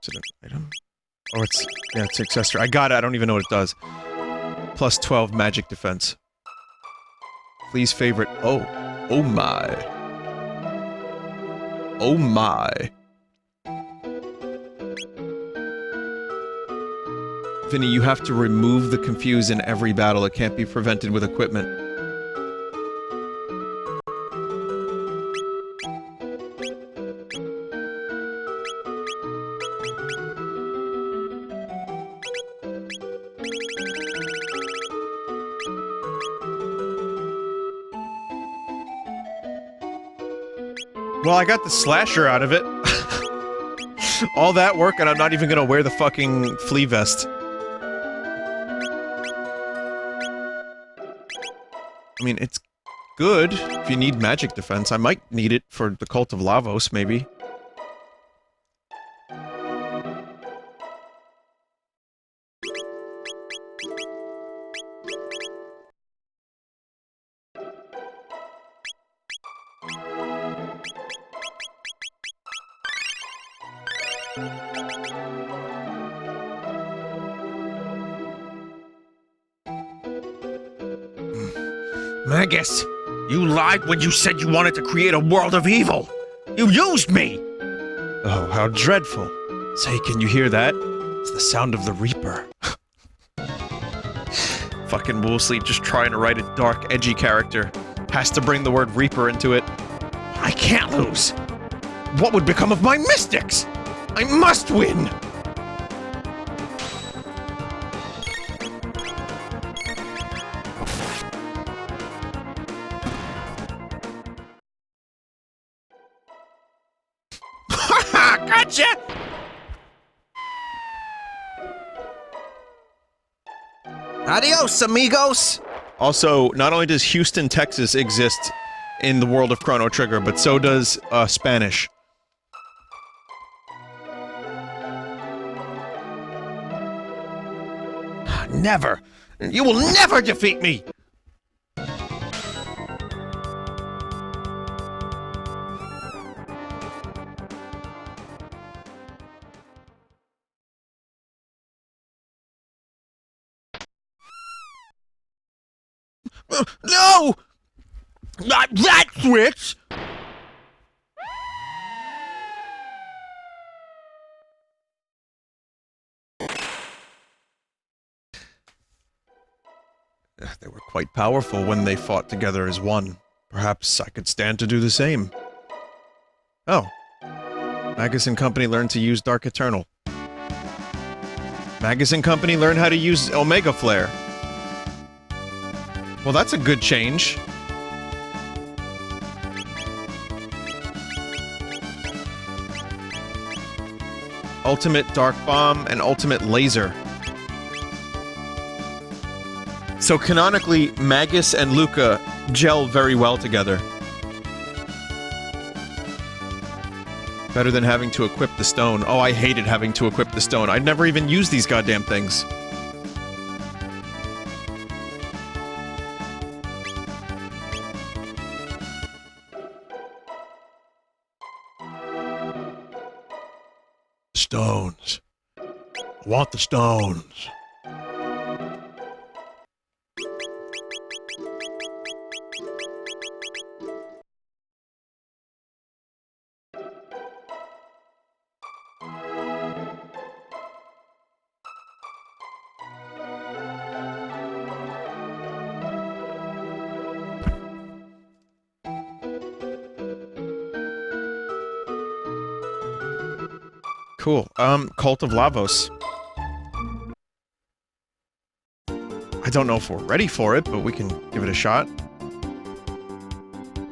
it an item? Oh, it's... yeah, it's accessory. I got it, I don't even know what it does. Plus 12 magic defense. Flea's favorite... Oh. Oh my. Oh my. Vinny, you have to remove the confuse in every battle. It can't be prevented with equipment. Well, I got the slasher out of it. All that work and I'm not even gonna wear the fucking flea vest. I mean, it's good if you need magic defense. I might need it for the Cult of Lavos, maybe. Magus, you lied when you said you wanted to create a world of evil. You used me! Oh, how dreadful. Say, can you hear that? It's the sound of the Reaper. Fucking Woolsleep just trying to write a dark, edgy character. Has to bring the word Reaper into it. I can't lose. What would become of my mystics? I must win! Adios, amigos! Also, not only does Houston, Texas exist in the world of Chrono Trigger, but so does Spanish. Never! You will never defeat me! No! Not that switch! They were quite powerful when they fought together as one. Perhaps I could stand to do the same. Oh. Magus and Company learned to use Dark Eternal. Magus and Company learned how to use Omega Flare. Well, that's a good change. Ultimate Dark Bomb and Ultimate Laser. So canonically, Magus and Luca gel very well together. Better than having to equip the stone. Oh, I hated having to equip the stone. I'd never even use these goddamn things. Stones. I want the stones. Cool. Cult of Lavos. I don't know if we're ready for it, but we can give it a shot.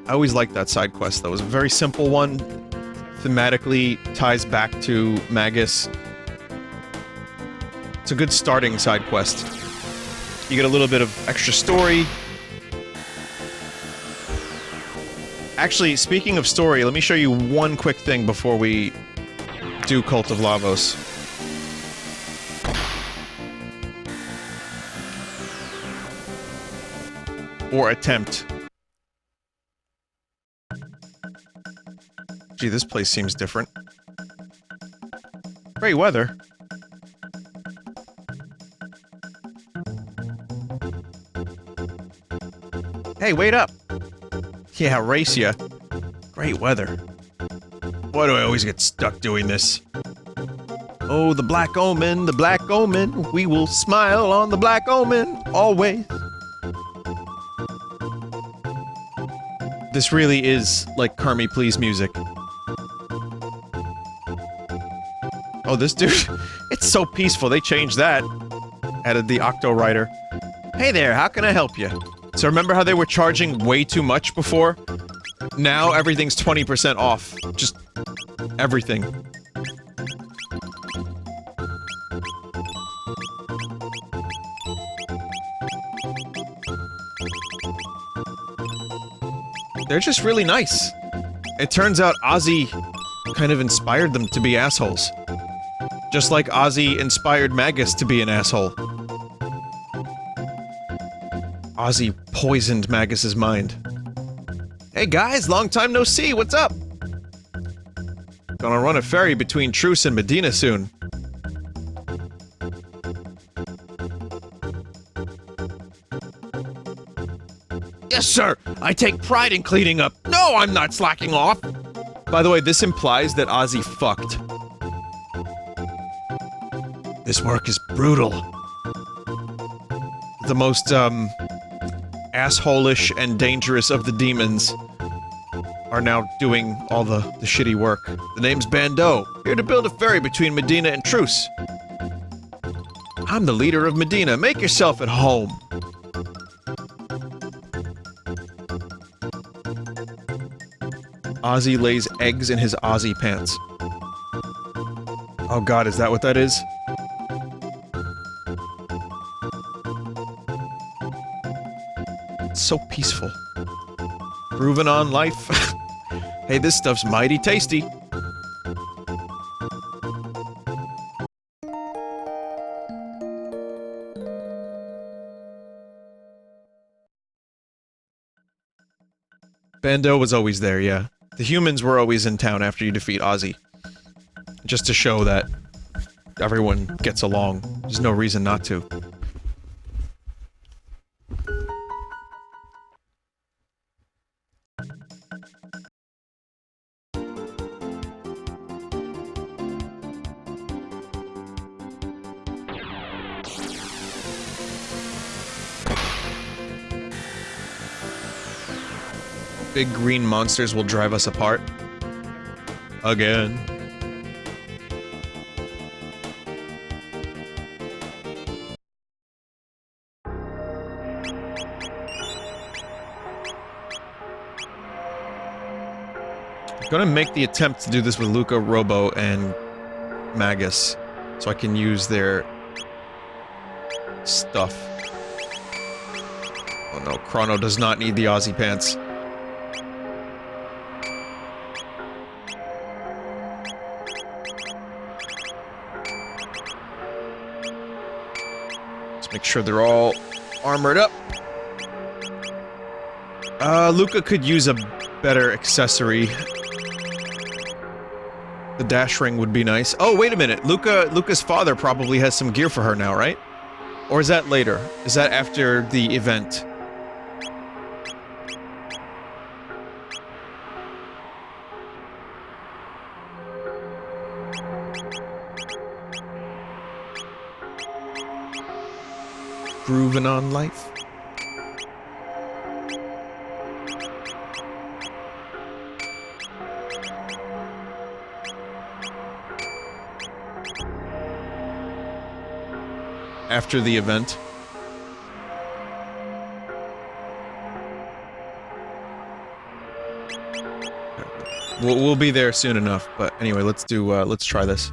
I always liked that side quest, though. It was a very simple one. Thematically ties back to Magus. It's a good starting side quest. You get a little bit of extra story. Actually, speaking of story, let me show you one quick thing before we do Cult of Lavos. Or attempt. Gee, this place seems different. Great weather. Hey, wait up! Yeah, race ya. Great weather. Why do I always get stuck doing this? Oh, the Black Omen, the Black Omen. We will smile on the Black Omen, always. This really is like Carmy Please music. Oh, this dude, it's so peaceful, they changed that. Added the Octo Rider. Hey there, how can I help you? So remember how they were charging way too much before? Now everything's 20% off. Just everything. They're just really nice. It turns out Ozzie kind of inspired them to be assholes. Just like Ozzie inspired Magus to be an asshole. Ozzie poisoned Magus's mind. Hey guys, long time no see, what's up? Gonna run a ferry between Truce and Medina soon. Yes, sir! I take pride in cleaning up. No, I'm not slacking off! By the way, this implies that Ozzie fucked. This work is brutal. The most, asshole-ish and dangerous of the demons are now doing all the shitty work. The name's Bando, here to build a ferry between Medina and Truce. I'm the leader of Medina, make yourself at home. Ozzie lays eggs in his Ozzie pants. Oh god, is that what that is? so peaceful. Grooving on life. Hey, this stuff's mighty tasty. Bando was always there, yeah. The humans were always in town after you defeat Ozzie. Just to show that everyone gets along. There's no reason not to. Big green monsters will drive us apart. Again. I'm gonna make the attempt to do this with Luca, Robo, and Magus, so I can use their stuff. Oh no, Chrono does not need the Ozzie pants. Make sure they're all armored up. Luca could use a better accessory. The dash ring would be nice. Oh, wait a minute. Luca's father probably has some gear for her now, right? Or is that later? Is that after the event? Grooving on life. After the event. We'll be there soon enough, but anyway, let's try this.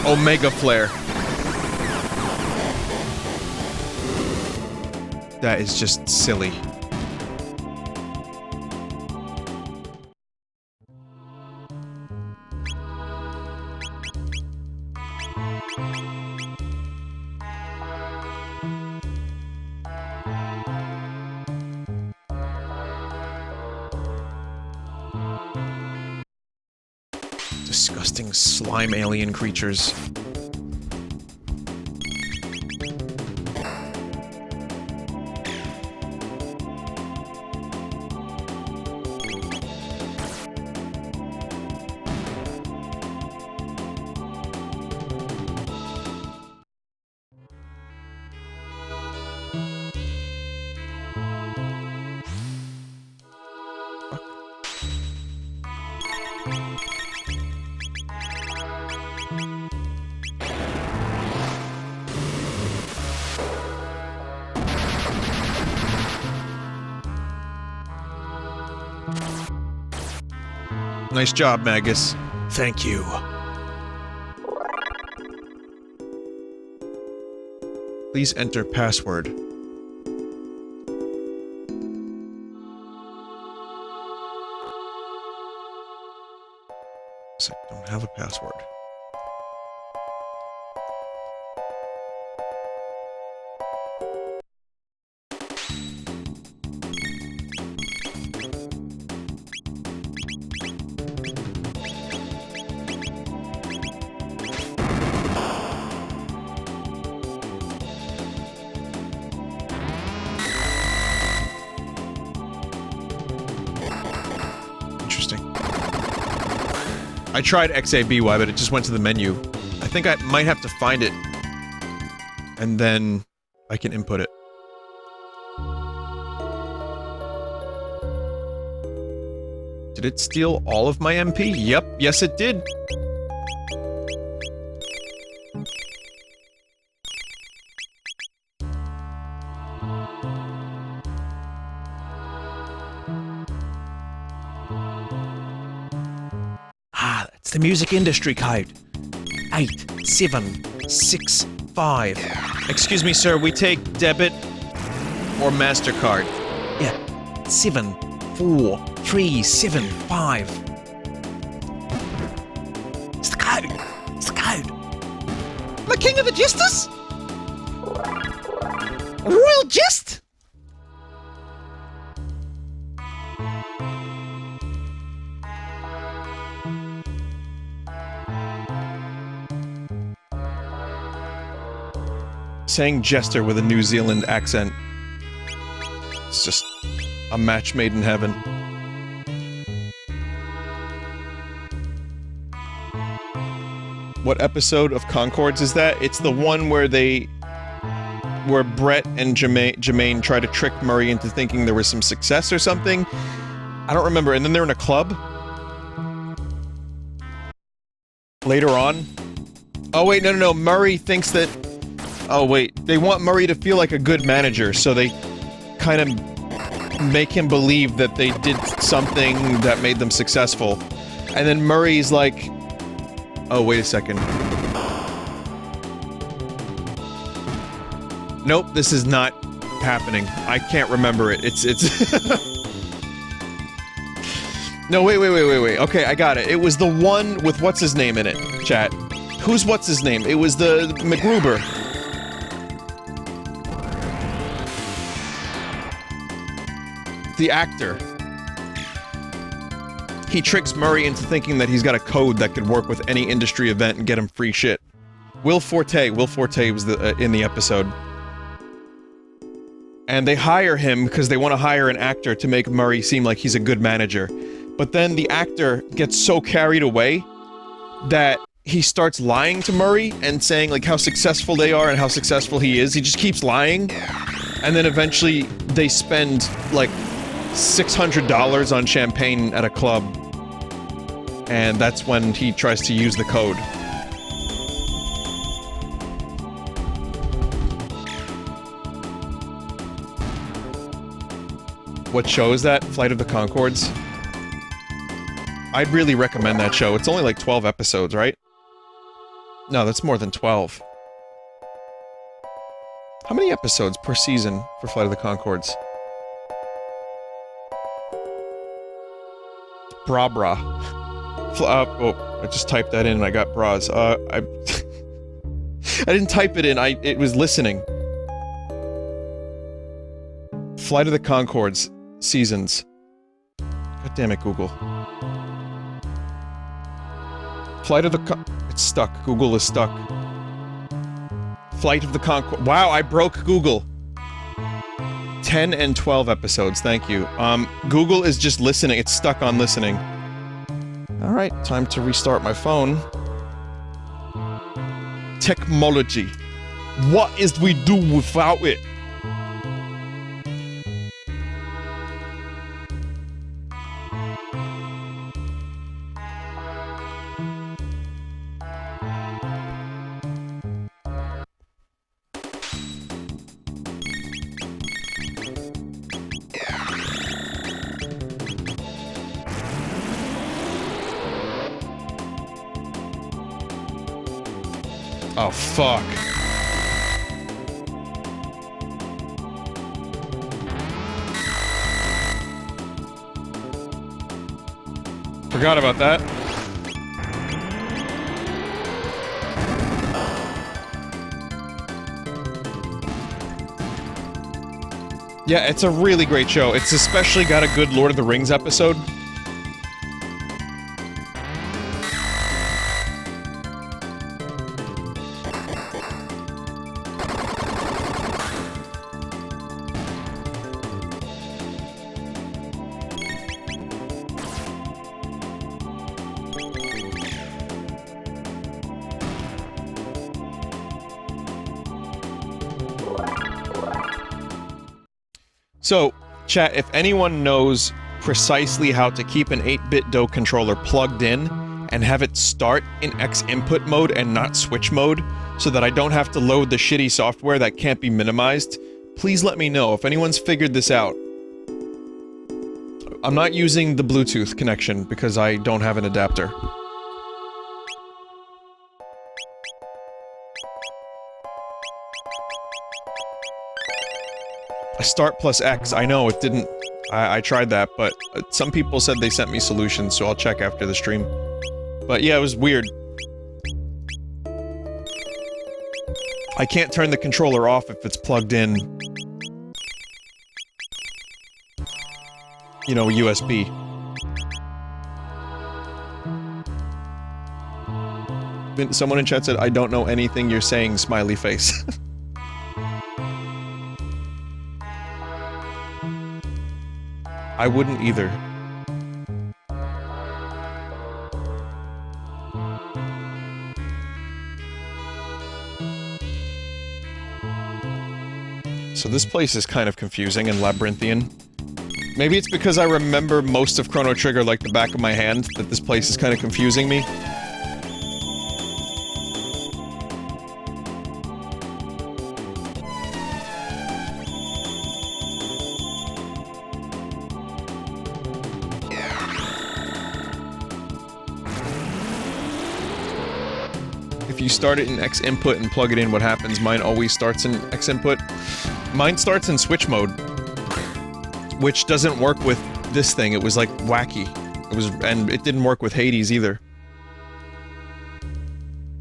Omega Flare. That is just silly. Disgusting slime alien creatures. Nice job, Magus. Thank you. Please enter password. I don't have a password. I tried XABY, but it just went to the menu. I think I might have to find it. And then I can input it. Did it steal all of my MP? Yep, yes it did. the music industry code. 8765. Excuse me, sir, we take debit or MasterCard. Yeah, 74375. It's the code. It's the code. The king of the jesters? A royal jest? Saying jester with a New Zealand accent. It's just a match made in heaven. What episode of Concords is that? It's the one where where Brett and Jermaine try to trick Murray into thinking there was some success or something. I don't remember. And then they're in a club. Later on. Oh wait, no. Murray thinks that... Oh wait, they want Murray to feel like a good manager, so they kind of make him believe that they did something that made them successful. And then Murray's like... Oh, wait a second. Nope, this is not happening. I can't remember it. It's... No, wait. Okay, I got it. It was the one with what's-his-name in it, chat. Who's what's-his-name? It was the MacGruber. The actor. He tricks Murray into thinking that he's got a code that could work with any industry event and get him free shit. Will Forte was in the episode. And they hire him because they want to hire an actor to make Murray seem like he's a good manager. But then the actor gets so carried away that he starts lying to Murray and saying like how successful they are and how successful he is. He just keeps lying. And then eventually they spend like $600 on champagne at a club, and that's when he tries to use the code. What show is that? Flight of the Conchords? I'd really recommend that show. It's only like 12 episodes, right? No, that's more than 12. How many episodes per season for Flight of the Conchords? Bra. Oh, I just typed that in and I got bras. I didn't type it in, it was listening. Flight of the Conchords seasons. God damn it, Google. It's stuck. Google is stuck. Flight of the Conchords. Wow, I broke Google. 10 and 12 episodes, thank you. Google is just listening, it's stuck on listening. Alright, time to restart my phone. Technology. What is we do without it? Oh, fuck. Forgot about that. Yeah, it's a really great show. It's especially got a good Lord of the Rings episode. So, chat, if anyone knows precisely how to keep an 8-bit DOE controller plugged in and have it start in X input mode and not switch mode, so that I don't have to load the shitty software that can't be minimized, please let me know if anyone's figured this out. I'm not using the Bluetooth connection because I don't have an adapter. Start plus X. I know, it didn't... I tried that, but some people said they sent me solutions, so I'll check after the stream. But yeah, it was weird. I can't turn the controller off if it's plugged in... you know, USB. Someone in chat said, I don't know anything you're saying, smiley face. I wouldn't either. So this place is kind of confusing and labyrinthian. Maybe it's because I remember most of Chrono Trigger like the back of my hand, that this place is kind of confusing me. If you start it in X input and plug it in, what happens? Mine always starts in X input. Mine starts in switch mode, which doesn't work with this thing. It was like wacky. It was, and it didn't work with Hades either.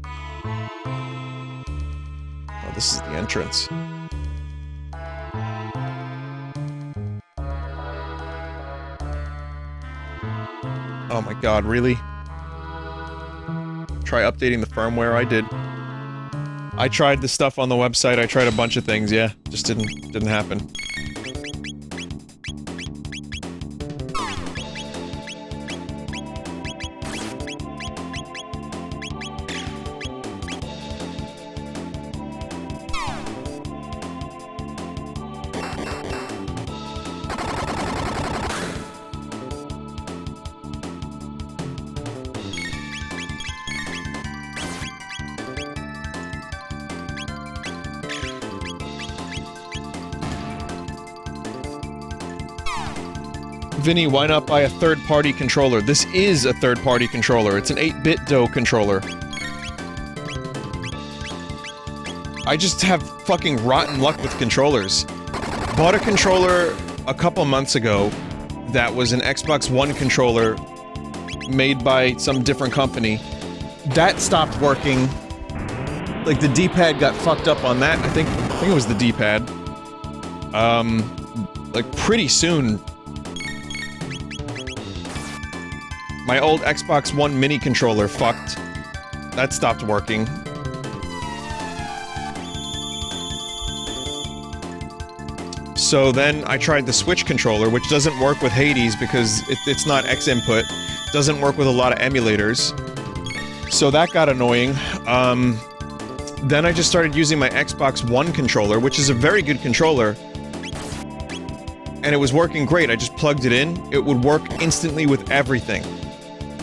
Oh, this is the entrance. Oh my god, really? Try updating the firmware. I did. I tried the stuff on the website. I tried a bunch of things. Yeah, just didn't happen. Vinny, why not buy a third-party controller? This is a third-party controller. It's an 8-bit DOE controller. I just have fucking rotten luck with controllers. Bought a controller a couple months ago that was an Xbox One controller made by some different company. That stopped working. Like, the D-pad got fucked up on that. I think it was the D-pad. Like, pretty soon... my old Xbox One mini controller fucked. That stopped working. So then I tried the Switch controller, which doesn't work with Hades because it's not X input. Doesn't work with a lot of emulators. So that got annoying. Then I just started using my Xbox One controller, which is a very good controller. And it was working great. I just plugged it in. It would work instantly with everything.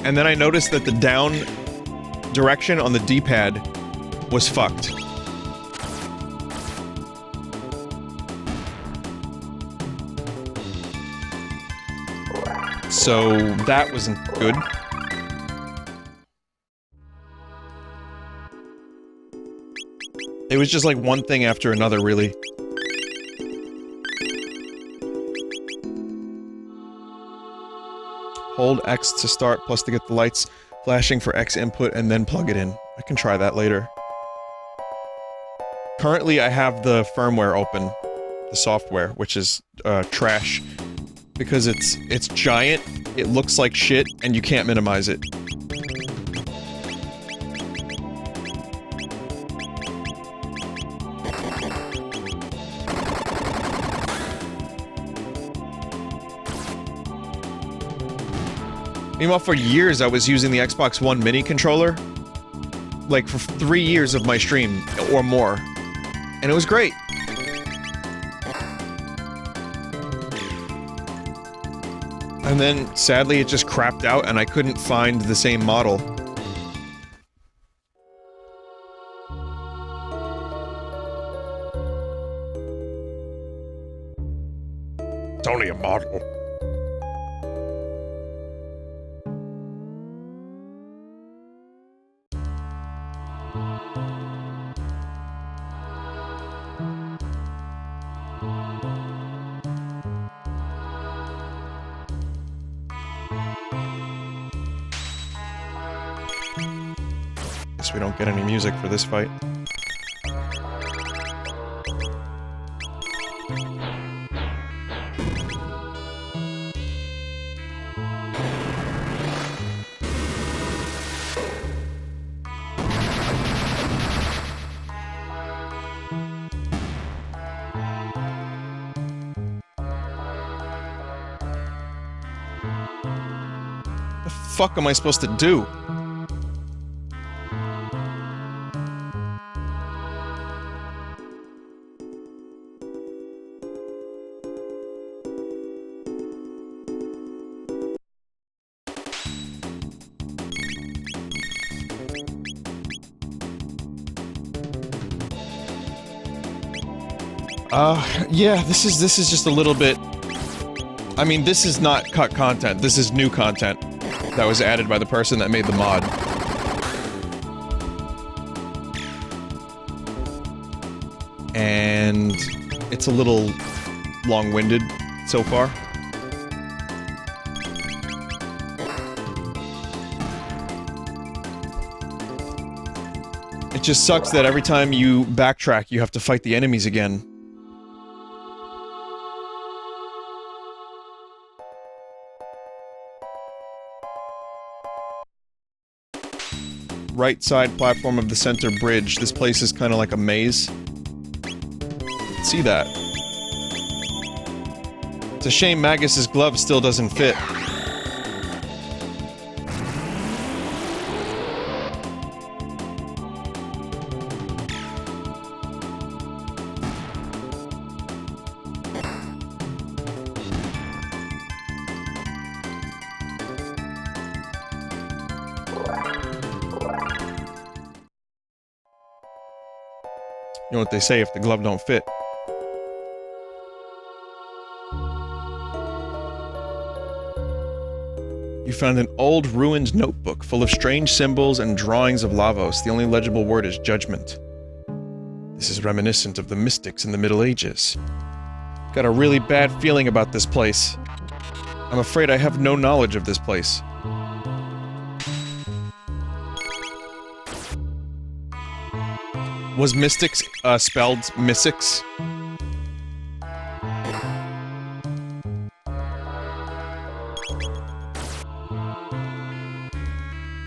And then I noticed that the down direction on the D-pad was fucked. So that wasn't good. It was just like one thing after another, really. Hold X to start, plus to get the lights flashing for X input, and then plug it in. I can try that later. Currently, I have the firmware open. The software, which is, trash. Because it's giant, it looks like shit, and you can't minimize it. Meanwhile, for years I was using the Xbox One mini controller. Like, for 3 years of my stream, or more. And it was great. And then, sadly, it just crapped out and I couldn't find the same model. It's only a model. Guess we don't get any music for this fight. The fuck am I supposed to do? Yeah, this is just a little bit... I mean, this is not cut content. This is new content that was added by the person that made the mod. And it's a little long-winded so far. It just sucks that every time you backtrack, you have to fight the enemies again. Right side platform of the center bridge. This place is kind of like a maze. See that? It's a shame Magus's glove still doesn't fit. You know what they say, if the glove don't fit. You found an old, ruined notebook full of strange symbols and drawings of Lavos. The only legible word is judgment. This is reminiscent of the mystics in the Middle Ages. Got a really bad feeling about this place. I'm afraid I have no knowledge of this place. Was mystics, spelled mystics?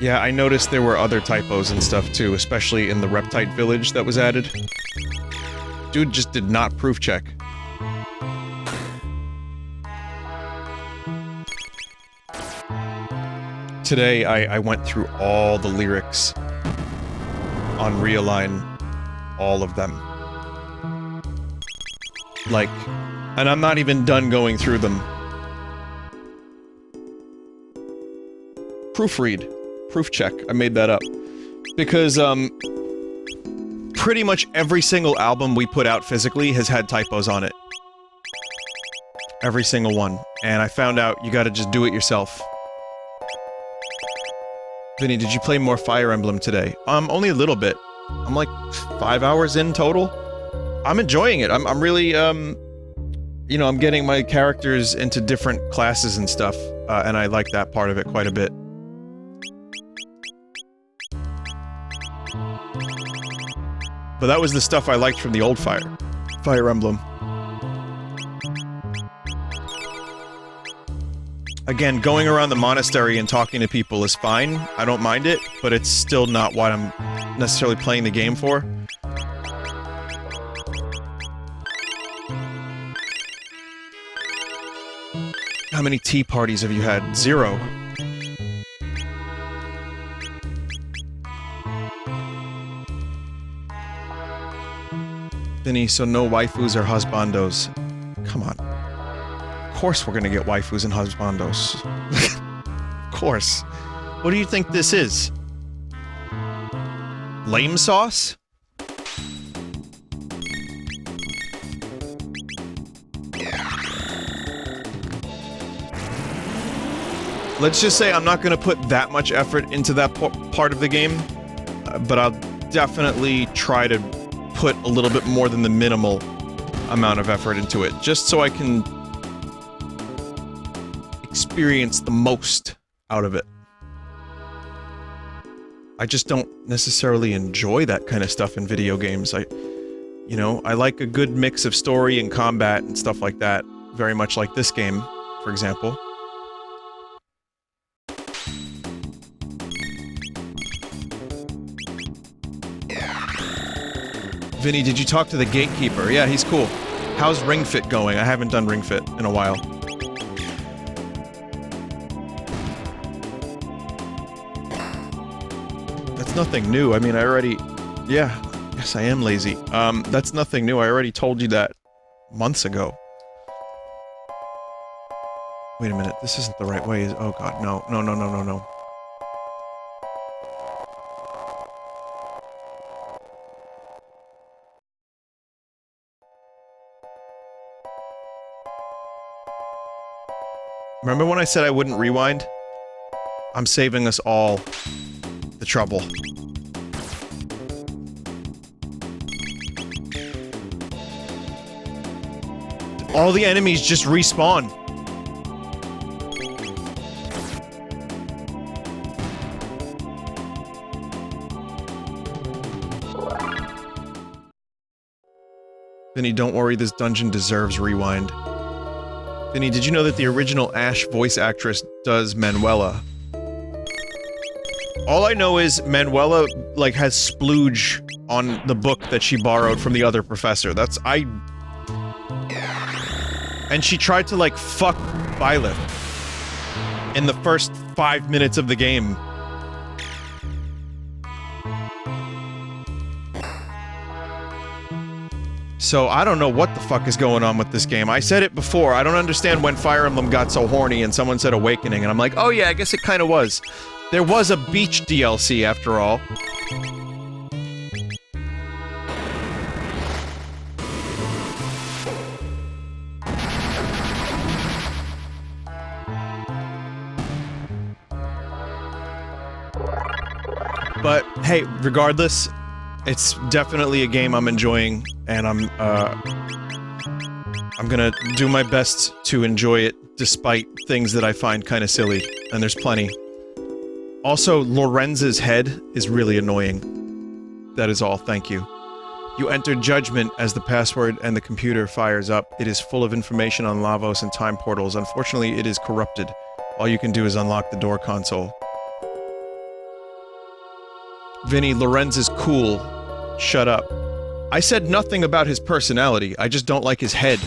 Yeah, I noticed there were other typos and stuff too, especially in the Reptite village that was added. Dude just did not proof check. Today, I went through all the lyrics on Realign. All of them. Like, and I'm not even done going through them. Proofread. Proof check. I made that up. Because, pretty much every single album we put out physically has had typos on it. Every single one. And I found out you gotta just do it yourself. Vinny, did you play more Fire Emblem today? Only a little bit. I'm like 5 hours in total. I'm enjoying it. I'm really, you know, I'm getting my characters into different classes and stuff, and I like that part of it quite a bit. But that was the stuff I liked from the old Fire Emblem. Again, going around the monastery and talking to people is fine. I don't mind it, but it's still not what I'm necessarily playing the game for. How many tea parties have you had? 0. Vinny, so no waifus or husbandos. Come on. Of course we're gonna get waifus and husbandos. Of course. What do you think this is? Lame sauce? Let's just say I'm not gonna put that much effort into that part of the game, but I'll definitely try to put a little bit more than the minimal amount of effort into it, just so I can experience the most out of it. I just don't necessarily enjoy that kind of stuff in video games. You know, I like a good mix of story and combat and stuff like that. Very much like this game, for example. Vinny, did you talk to the gatekeeper? Yeah, he's cool. How's Ring Fit going? I haven't done Ring Fit in a while. That's nothing new. I mean, I already... Yeah. Yes, I am lazy. That's nothing new. I already told you that months ago. Wait a minute. This isn't the right way. Oh god, no. No, no, no, no, no. Remember when I said I wouldn't rewind? I'm saving us all the trouble. All the enemies just respawn. Vinny, don't worry, this dungeon deserves rewind. Vinny, did you know that the original Ash voice actress does Manuela? All I know is Manuela, like, has splooge on the book that she borrowed from the other professor. That's- And she tried to, like, fuck Byleth in the first 5 minutes of the game. So, I don't know what the fuck is going on with this game. I said it before, I don't understand when Fire Emblem got so horny and someone said Awakening, and I'm like, oh yeah, I guess it kinda was. There was a beach DLC after all. But, hey, regardless, it's definitely a game I'm enjoying, and I'm gonna do my best to enjoy it despite things that I find kinda silly, and there's plenty. Also, Lorenz's head is really annoying. That is all, thank you. You enter Judgment as the password and the computer fires up. It is full of information on Lavos and time portals. Unfortunately, it is corrupted. All you can do is unlock the door console. Vinny, Lorenz is cool. Shut up. I said nothing about his personality, I just don't like his head.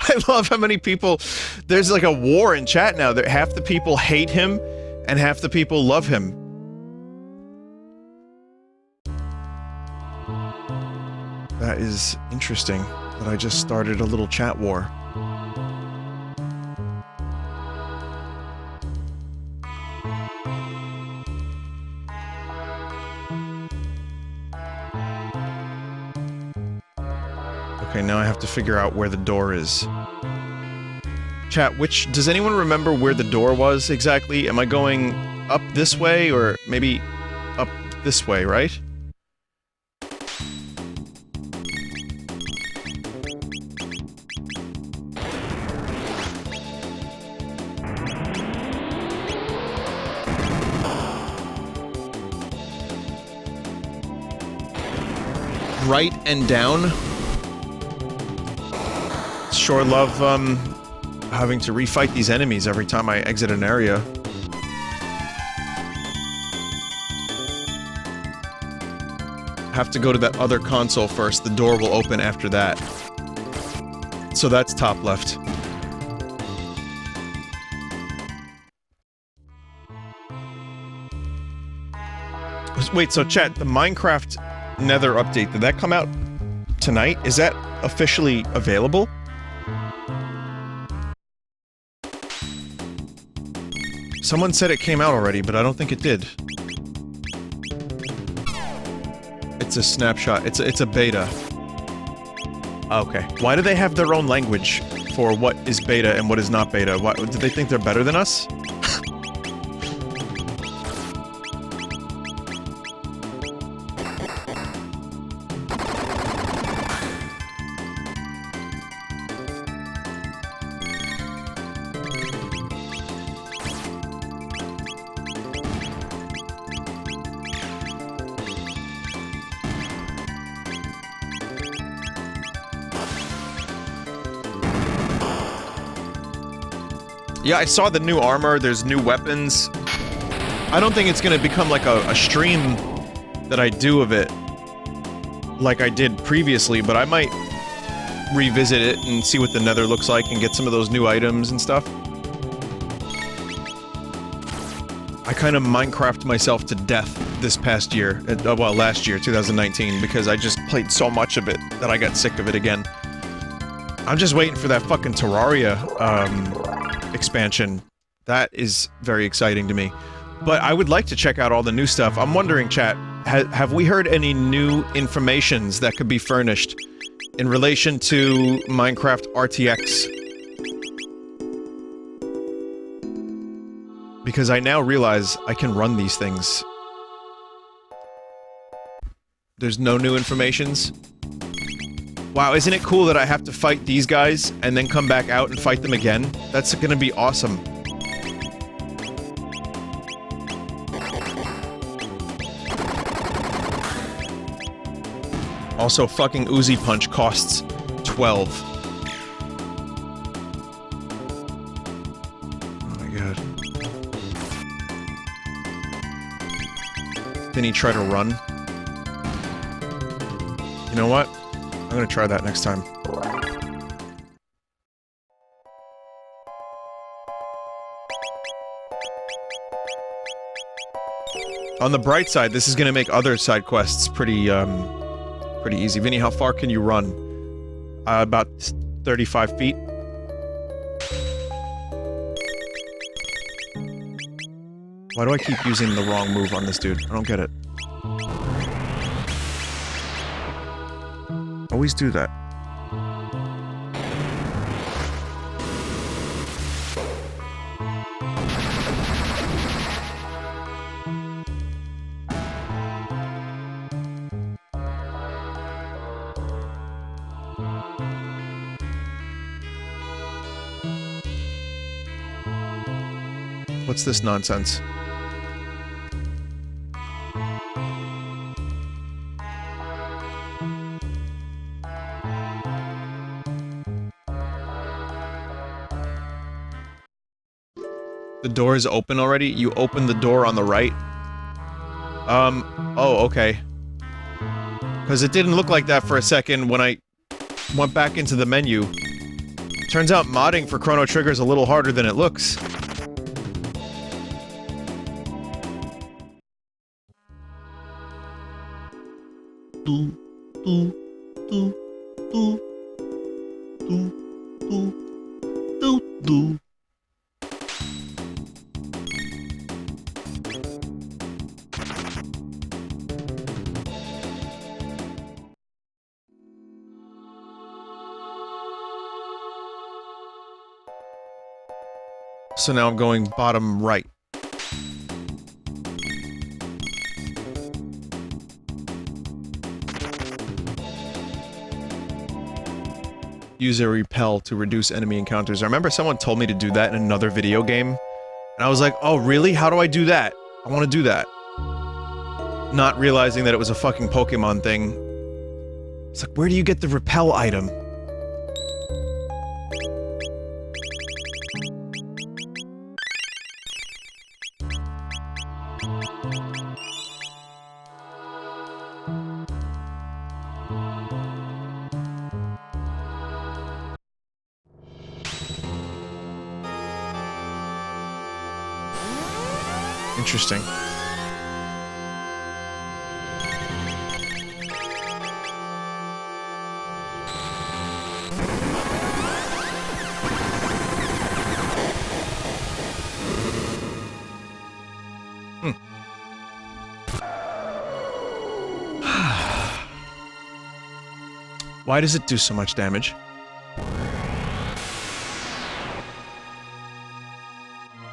I love how many people... There's like a war in chat now. Half the people hate him, and half the people love him. That is interesting, that I just started a little chat war. Okay, now I have to figure out where the door is. Chat, does anyone remember where the door was exactly? Am I going up this way, or maybe up this way, right? Right and down? Sure love, having to refight these enemies every time I exit an area. Have to go to that other console first, the door will open after that. So that's top left. Wait, so chat, the Minecraft Nether update, did that come out tonight? Is that officially available? Someone said it came out already, but I don't think it did. It's a snapshot. It's a beta. Okay. Why do they have their own language for what is beta and what is not beta? What, do they think they're better than us? Yeah, I saw the new armor, there's new weapons. I don't think it's gonna become like a stream that I do of it like I did previously, but I might revisit it and see what the Nether looks like and get some of those new items and stuff. I kind of Minecraft myself to death this past year, well, last year, 2019, because I just played so much of it that I got sick of it again. I'm just waiting for that fucking Terraria, expansion. That is very exciting to me. But I would like to check out all the new stuff. I'm wondering, chat, have we heard any new informations that could be furnished in relation to Minecraft RTX? Because I now realize I can run these things. There's no new informations? Wow, isn't it cool that I have to fight these guys and then come back out and fight them again? That's gonna be awesome. Also, fucking Uzi Punch costs 12. Oh my god. Vinny, try to run. You know what? I'm gonna try that next time. On the bright side, this is gonna make other side quests pretty easy. Vinny, how far can you run? About 35 feet. Why do I keep using the wrong move on this dude? I don't get it. Always do that. What's this nonsense? The door is open already? You opened the door on the right? Oh, okay. Because it didn't look like that for a second when I went back into the menu. Turns out modding for Chrono Trigger is a little harder than it looks. So now I'm going bottom right. Use a repel to reduce enemy encounters. I remember someone told me to do that in another video game. And I was like, oh really? How do I do that? I want to do that. Not realizing that it was a fucking Pokemon thing. It's like, where do you get the repel item? Interesting. Why does it do so much damage?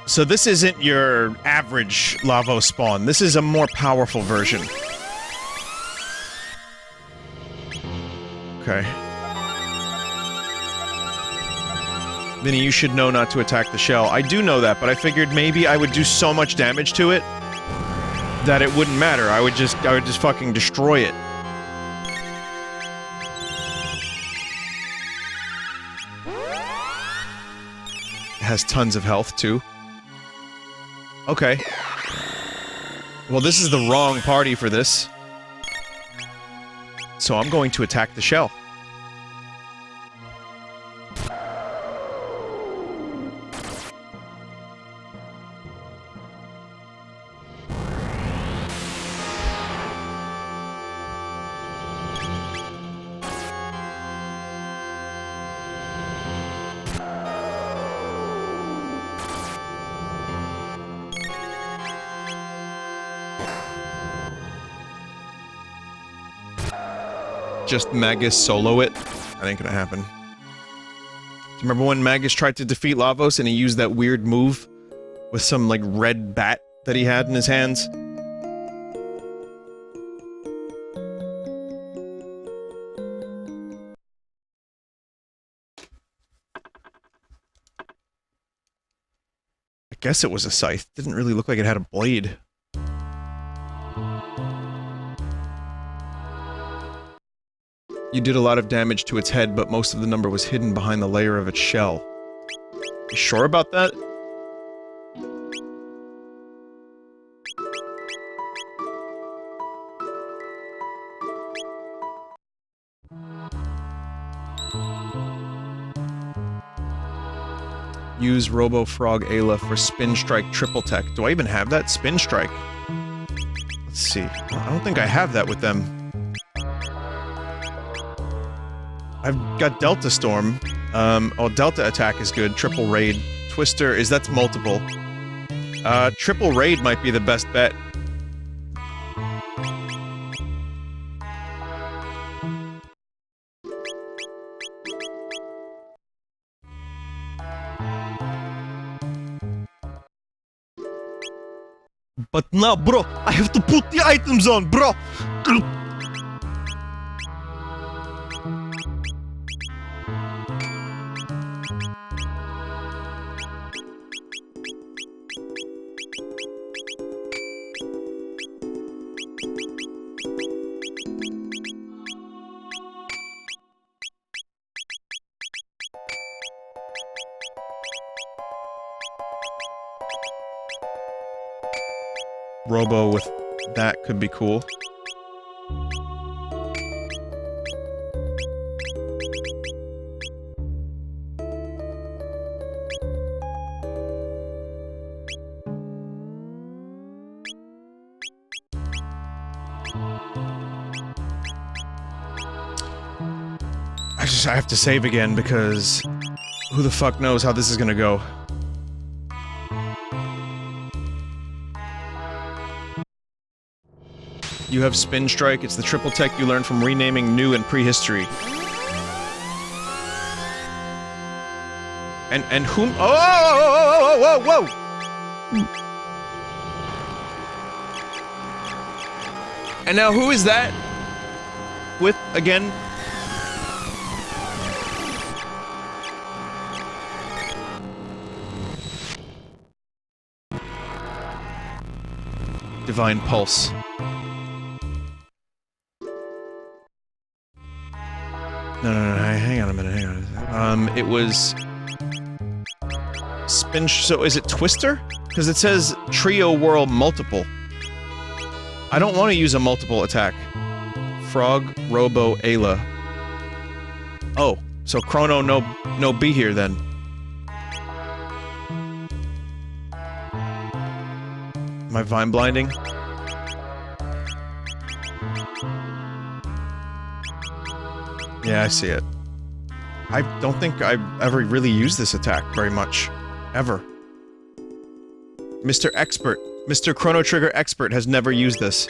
So this isn't your average Lavos spawn. This is a more powerful version. Okay. Vinny, you should know not to attack the shell. I do know that, but I figured maybe I would do so much damage to it that it wouldn't matter. I would just fucking destroy it. has tons of health, too. Okay. Well, this is the wrong party for this. So I'm going to attack the shell. Just Magus solo it? That ain't gonna happen. Do you remember when Magus tried to defeat Lavos and he used that weird move? With some, like, red bat that he had in his hands? I guess it was a scythe. Didn't really look like it had a blade. You did a lot of damage to its head, but most of the number was hidden behind the layer of its shell. You sure about that? Use Robo Frog Ayla for Spin Strike Triple Tech. Do I even have that? Spin Strike? Let's see. I don't think I have that with them. I've got Delta Storm. Oh, Delta Attack is good. Triple Raid. Twister is... that's multiple. Triple Raid might be the best bet. But now, bro, I have to put the items on, bro! Robo with that could be cool. I have to save again because who the fuck knows how this is gonna go. You have Spin Strike. It's the triple tech you learned from renaming New and Prehistory. And whom? Oh! Whoa! Whoa! Whoa! And now who is that? With again? Divine Pulse. No, hang on a minute, hang on. It was... Spin... so is it Twister? Because it says Trio Whirl Multiple. I don't want to use a multiple attack. Frog, Robo, Ayla. Oh, so Chrono no be here then. Am I Vine Blinding? Yeah, I see it. I don't think I've ever really used this attack very much. Ever. Mr. Expert. Mr. Chrono Trigger Expert has never used this.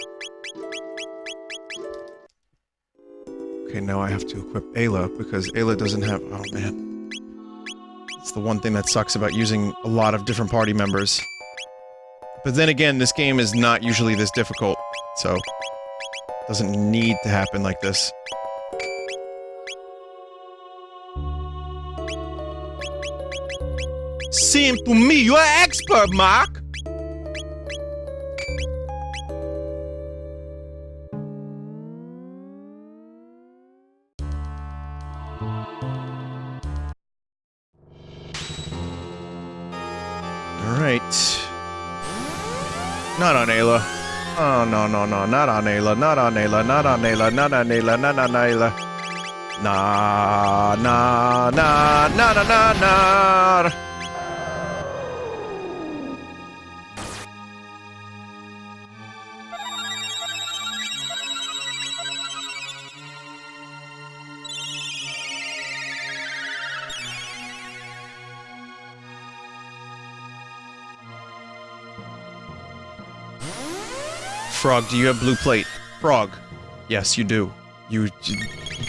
Okay, now I have to equip Ayla, because Ayla doesn't have... oh man. It's the one thing that sucks about using a lot of different party members. But then again, this game is not usually this difficult, so... it doesn't need to happen like this. Seem to me you're an expert, Mark! Not on Ayla. Oh, no, no, no. Not on Ayla. Not on Ayla. Not on Ayla. Not on Ayla. Not on Ayla. Nah, nah, nah, nah, nah, nah, nah. Frog, do you have blue plate? Frog. Yes, you do. You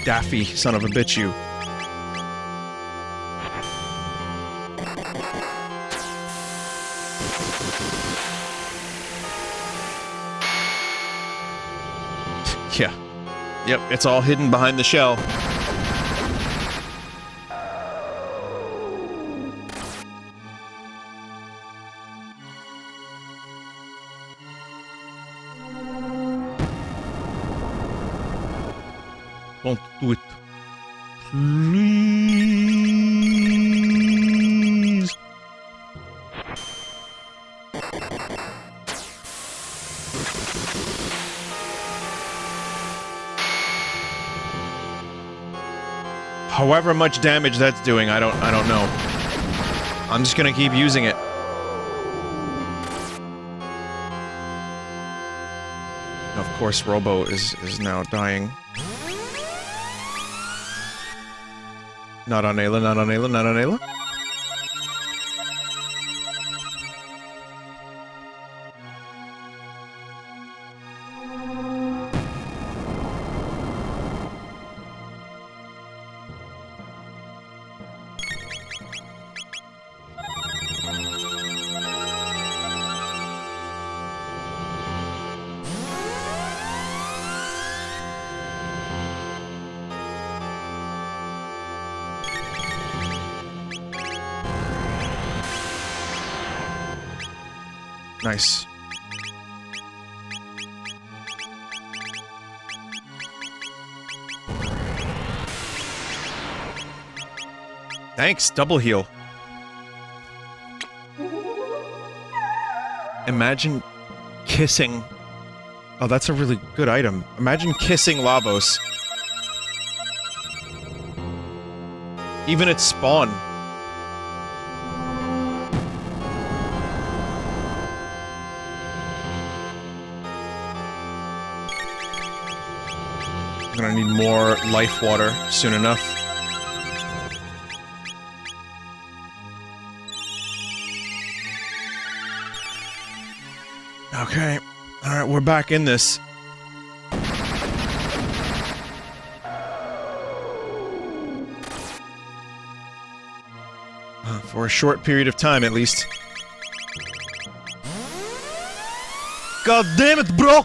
daffy son of a bitch, you. Yeah. Yep, it's all hidden behind the shell. Don't do it. Please. However much damage that's doing, I don't know. I'm just gonna keep using it. Of course, Robo is now dying. Not on Ayla, not on Ayla, not on Ayla. Nice. Thanks, double heal. Imagine kissing... Oh, that's a really good item. Imagine kissing Lavos. Even at spawn. I'm gonna need more life water soon enough. Okay. Alright, we're back in this. For a short period of time, at least. God damn it, bro!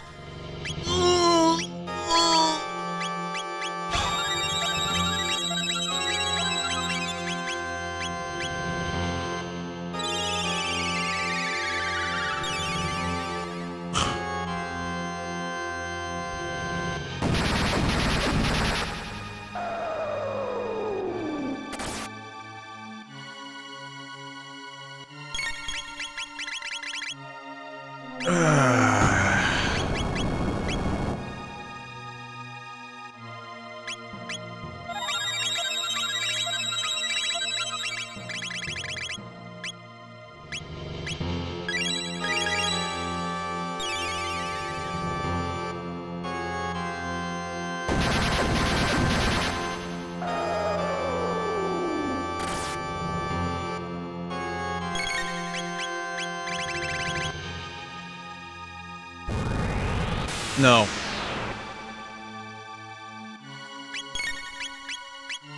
No.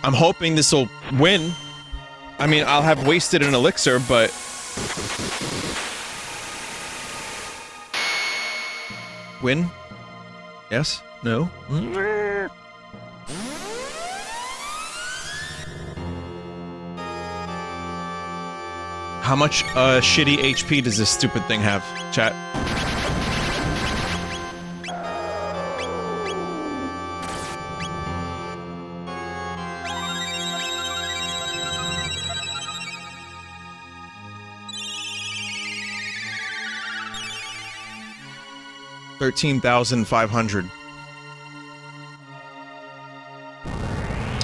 I'm hoping this'll win. I mean, I'll have wasted an elixir, but... Win? Yes? No? How much, shitty HP does this stupid thing have, chat? 13,500.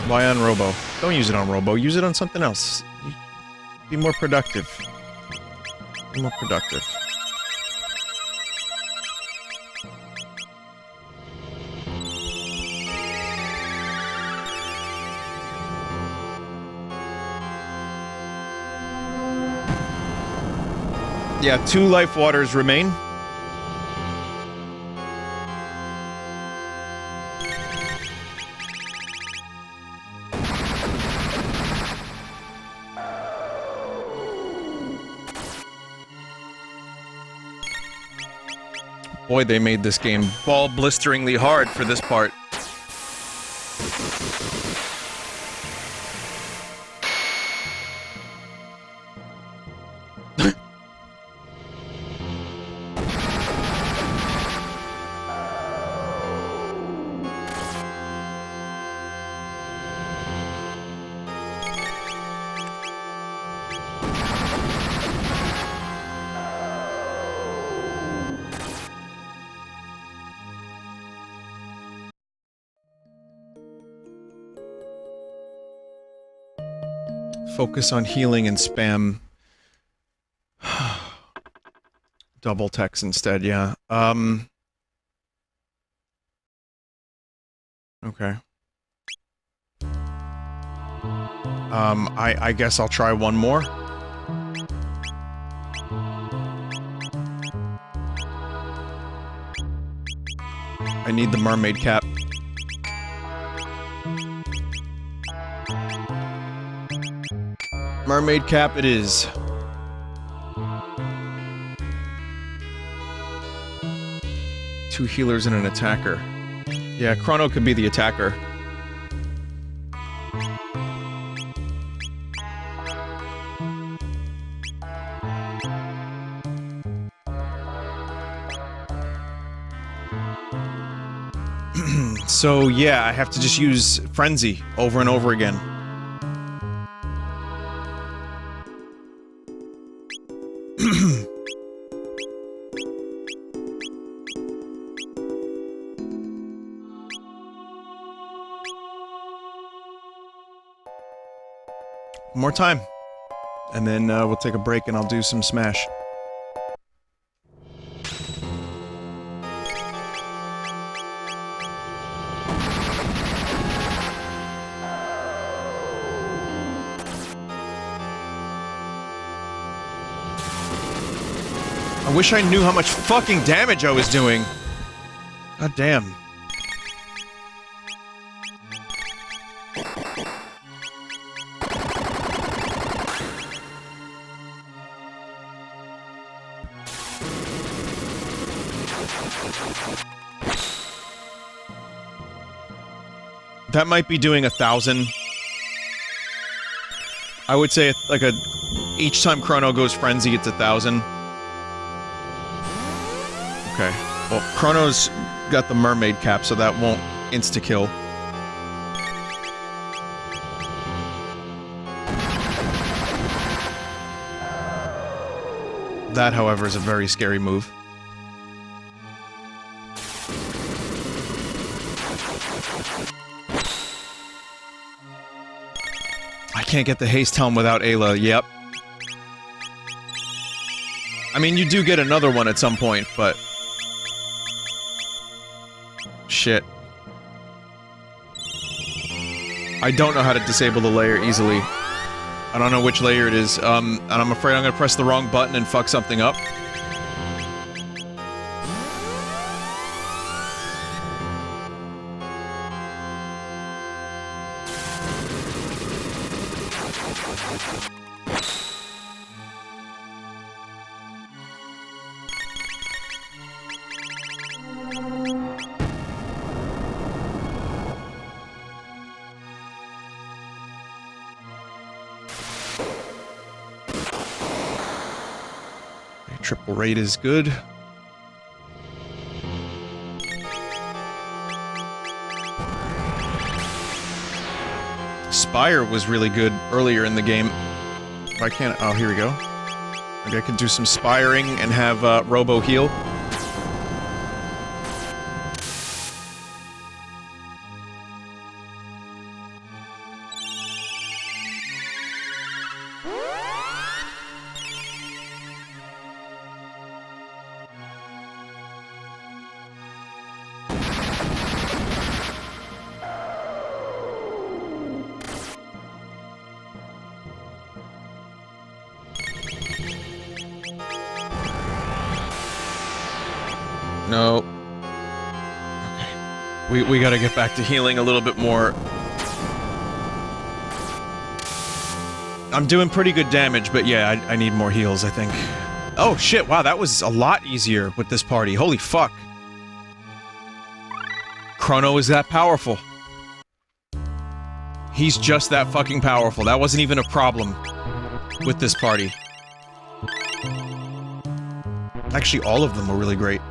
Why on Robo? Don't use it on Robo. Use it on something else. Be more productive. Be more productive. Yeah, 2 life waters remain. Boy, they made this game ball blisteringly hard for this part. Focus on healing and spam double text instead, yeah. Okay. I guess I'll try one more. I need the mermaid cap. Mermaid cap it is. Two healers and an attacker. Yeah, Chrono could be the attacker. So yeah, I have to just use Frenzy over and over again. More time. And then we'll take a break and I'll do some Smash. I wish I knew how much fucking damage I was doing. God damn. That might be doing 1,000. I would say like each time Chrono goes Frenzy, it's 1,000. Okay. Well, Chrono's got the mermaid cap, so that won't insta-kill. That, however, is a very scary move. I can't get the haste helm without Ayla, yep. I mean, you do get another one at some point, but... Shit. I don't know how to disable the layer easily. I don't know which layer it is, and I'm afraid I'm gonna press the wrong button and fuck something up. Triple rate is good. Spire was really good earlier in the game. If I can't... Oh, here we go. Maybe I could do some spiring and have Robo heal. We gotta get back to healing a little bit more. I'm doing pretty good damage, but yeah, I need more heals, I think. Oh shit, wow, that was a lot easier with this party. Holy fuck. Chrono is that powerful. He's just that fucking powerful. That wasn't even a problem with this party. Actually, all of them were really great.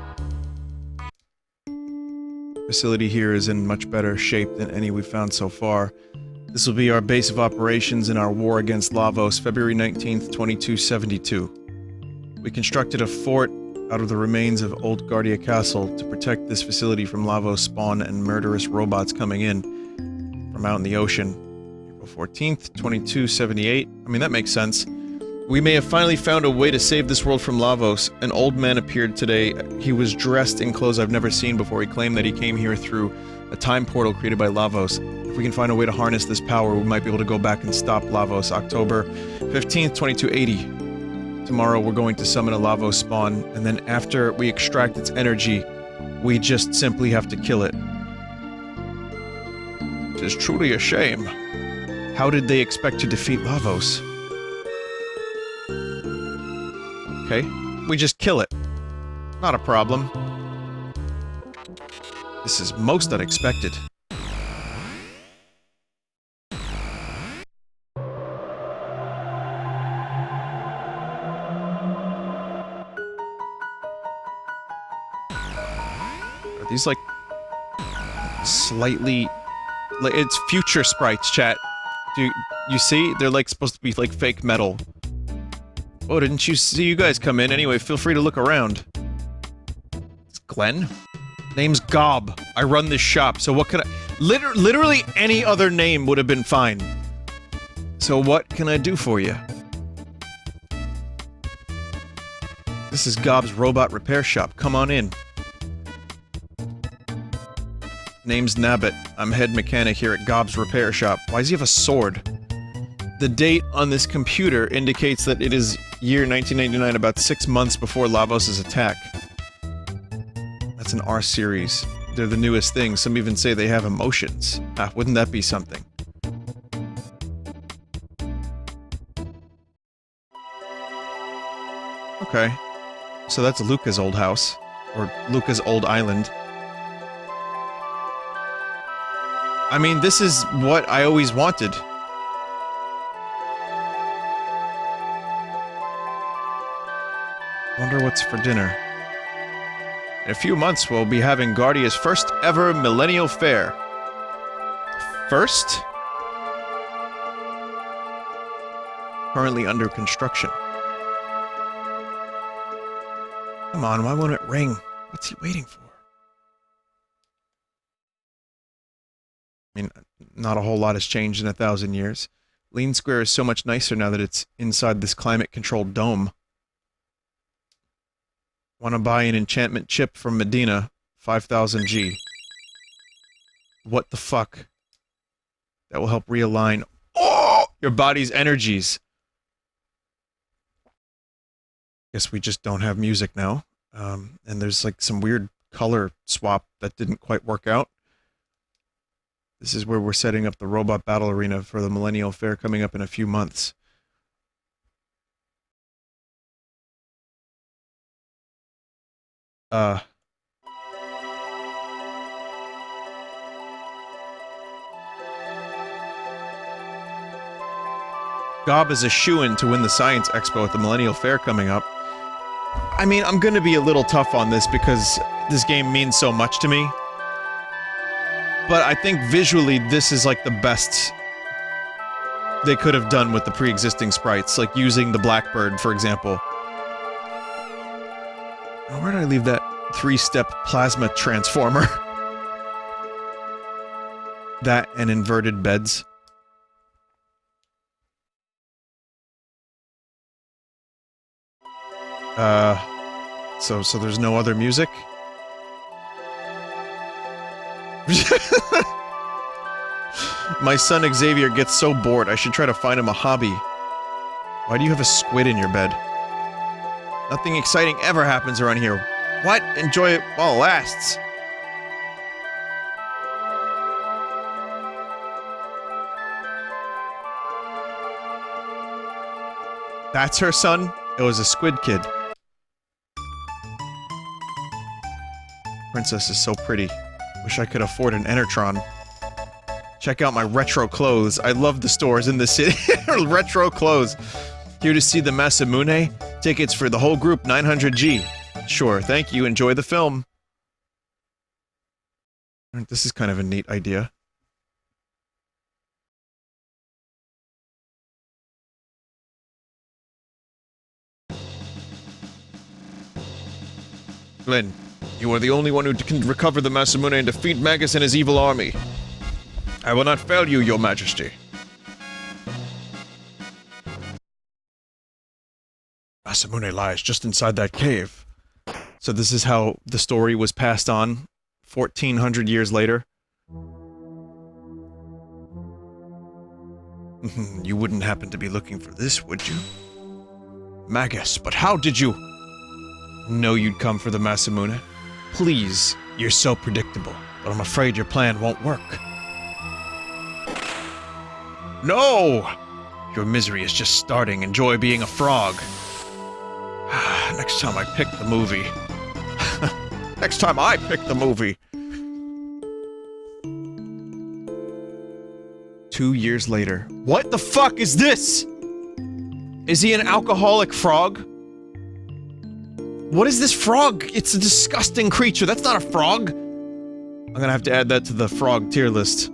Facility here is in much better shape than any we've found so far. This will be our base of operations in our war against Lavos, February 19th, 2272. We constructed a fort out of the remains of Old Guardia Castle to protect this facility from Lavos spawn and murderous robots coming in from out in the ocean. April 14th, 2278. I mean, that makes sense. We may have finally found a way to save this world from Lavos. An old man appeared today. He was dressed in clothes I've never seen before. He claimed that he came here through a time portal created by Lavos. If we can find a way to harness this power, we might be able to go back and stop Lavos. October 15th, 2280. Tomorrow we're going to summon a Lavos spawn, and then after we extract its energy, we just simply have to kill it. It is truly a shame. How did they expect to defeat Lavos? Okay, we just kill it. Not a problem. This is most unexpected. Are these like slightly like it's future sprites, chat. Do you see? They're like supposed to be like fake metal. Oh, didn't you see you guys come in? Anyway, feel free to look around. It's Glenn? Name's Gob. I run this shop, so what can I... Literally any other name would have been fine. So what can I do for you? This is Gob's robot repair shop. Come on in. Name's Nabbit. I'm head mechanic here at Gob's repair shop. Why does he have a sword? The date on this computer indicates that it is year 1999, about 6 months before Lavos' attack. That's an R-series. They're the newest thing. Some even say they have emotions. Ah, wouldn't that be something? Okay. So that's Luca's old house. Or Luca's old island. I mean, this is what I always wanted. Wonder what's for dinner. In a few months, we'll be having Guardia's first ever Millennial Fair. First? Currently under construction. Come on, why won't it ring? What's he waiting for? I mean, not a whole lot has changed in 1,000 years. Lean Square is so much nicer now that it's inside this climate-controlled dome. Want to buy an enchantment chip from Medina, 5,000 G. What the fuck? That will help realign your body's energies. Guess we just don't have music now. And there's like some weird color swap that didn't quite work out. This is where we're setting up the robot battle arena for the Millennial Fair coming up in a few months. Gob is a shoo-in to win the Science Expo at the Millennial Fair coming up. I mean, I'm gonna be a little tough on this because this game means so much to me. But I think visually this is like the best they could have done with the pre-existing sprites, like using the Blackbird, for example. Where did I leave that 3-step plasma transformer? That and inverted beds. So there's no other music? My son Xavier gets so bored, I should try to find him a hobby. Why do you have a squid in your bed? Nothing exciting ever happens around here. What? Enjoy it while it lasts. That's her son? It was a squid kid. Princess is so pretty. Wish I could afford an Enertron. Check out my retro clothes. I love the stores in the city. Retro clothes. Here to see the Masamune? Tickets for the whole group, 900G. Sure, thank you. Enjoy the film. This is kind of a neat idea. Glenn, you are the only one who can recover the Masamune and defeat Magus and his evil army. I will not fail you, your majesty. Masamune lies just inside that cave. So this is how the story was passed on 1,400 years later. You wouldn't happen to be looking for this, would you? Magus, but how did you... know you'd come for the Masamune? Please, you're so predictable, but I'm afraid your plan won't work. No! Your misery is just starting. Enjoy being a frog. Next time I pick the movie. Next time I pick the movie. 2 years later. What the fuck is this? Is he an alcoholic frog? What is this frog? It's a disgusting creature. That's not a frog. I'm gonna have to add that to the frog tier list.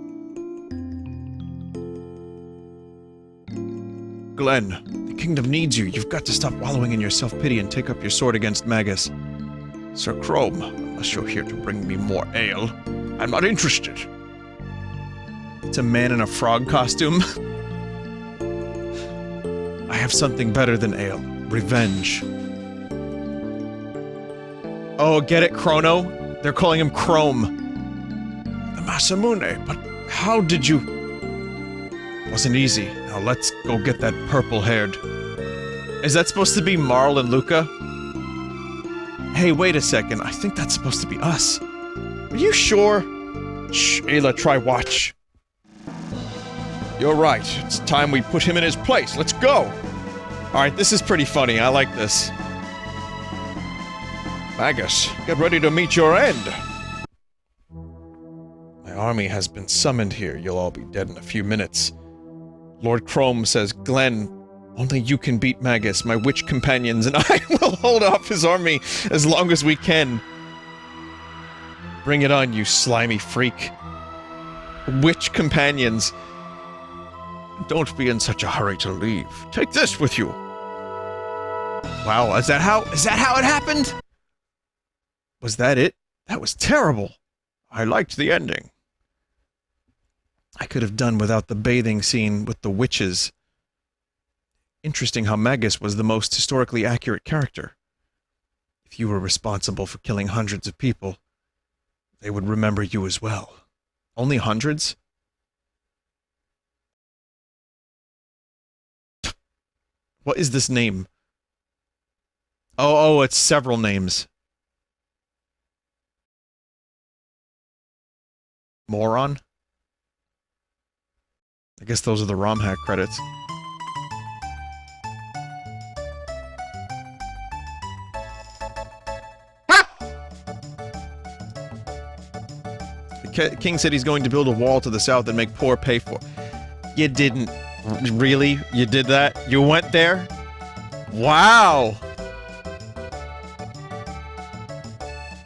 Glenn, the kingdom needs you. You've got to stop wallowing in your self-pity and take up your sword against Magus. Sir Chrome, unless you're here to bring me more ale, I'm not interested. It's a man in a frog costume. I have something better than ale. Revenge. Oh, get it, Chrono? They're calling him Chrome. The Masamune, but how did you... Wasn't easy. Now let's go get that purple-haired. Is that supposed to be Marl and Luca? Hey, wait a second. I think that's supposed to be us. Are you sure? Shh, Ayla, try watch. You're right. It's time we put him in his place. Let's go! Alright, this is pretty funny. I like this. Magus, get ready to meet your end! My army has been summoned here. You'll all be dead in a few minutes. Lord Chrome says, Glenn, only you can beat Magus. My witch companions and I will hold off his army as long as we can. Bring it on, you slimy freak. Witch companions. Don't be in such a hurry to leave. Take this with you. Wow, is that how it happened? Was that it? That was terrible. I liked the ending. I could have done without the bathing scene with the witches. Interesting how Magus was the most historically accurate character. If you were responsible for killing hundreds of people, they would remember you as well. Only hundreds? What is this name? Oh, it's several names. Moron? I guess those are the ROM hack credits. The king said he's going to build a wall to the south and make poor pay for it. You didn't. Really? You did that? You went there? Wow!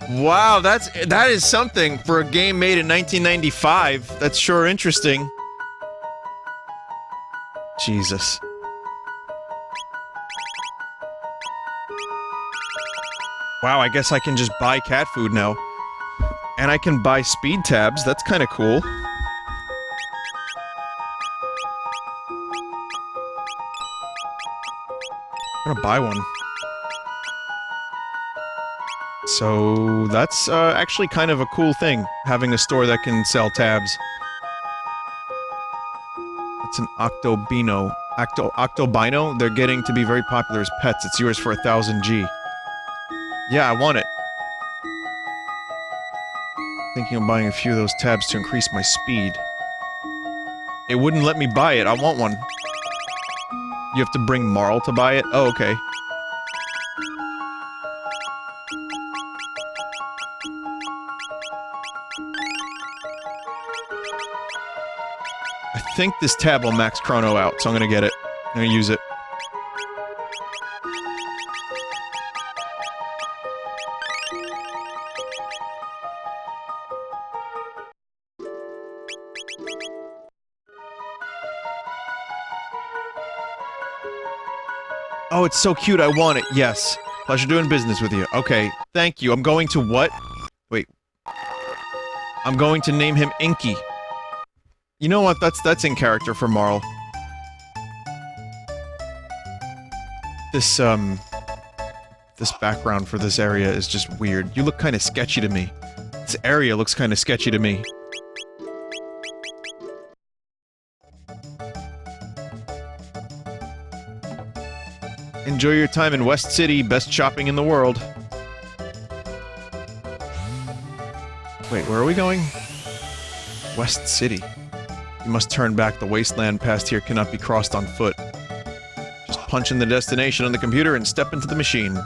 Wow, that is something for a game made in 1995. That's sure interesting. Jesus. Wow, I guess I can just buy cat food now. And I can buy speed tabs, that's kinda cool. I'm gonna buy one. So, that's actually kind of a cool thing, having a store that can sell tabs. It's an Octobino. Octobino? They're getting to be very popular as pets. It's yours for 1000G. Yeah, I want it. Thinking of buying a few of those tabs to increase my speed. It wouldn't let me buy it. I want one. You have to bring Marl to buy it? Oh, okay. I think this tab will max Chrono out, so I'm gonna get it. I'm gonna use it. Oh, it's so cute, I want it. Yes. Pleasure doing business with you. Okay, thank you. I'm going to what? Wait. I'm going to name him Inky. You know what? That's in character for Marl. This background for this area is just weird. You look kind of sketchy to me. This area looks kind of sketchy to me. Enjoy your time in West City, best shopping in the world. Wait, where are we going? West City. You must turn back. The wasteland past here cannot be crossed on foot. Just punch in the destination on the computer and step into the machine.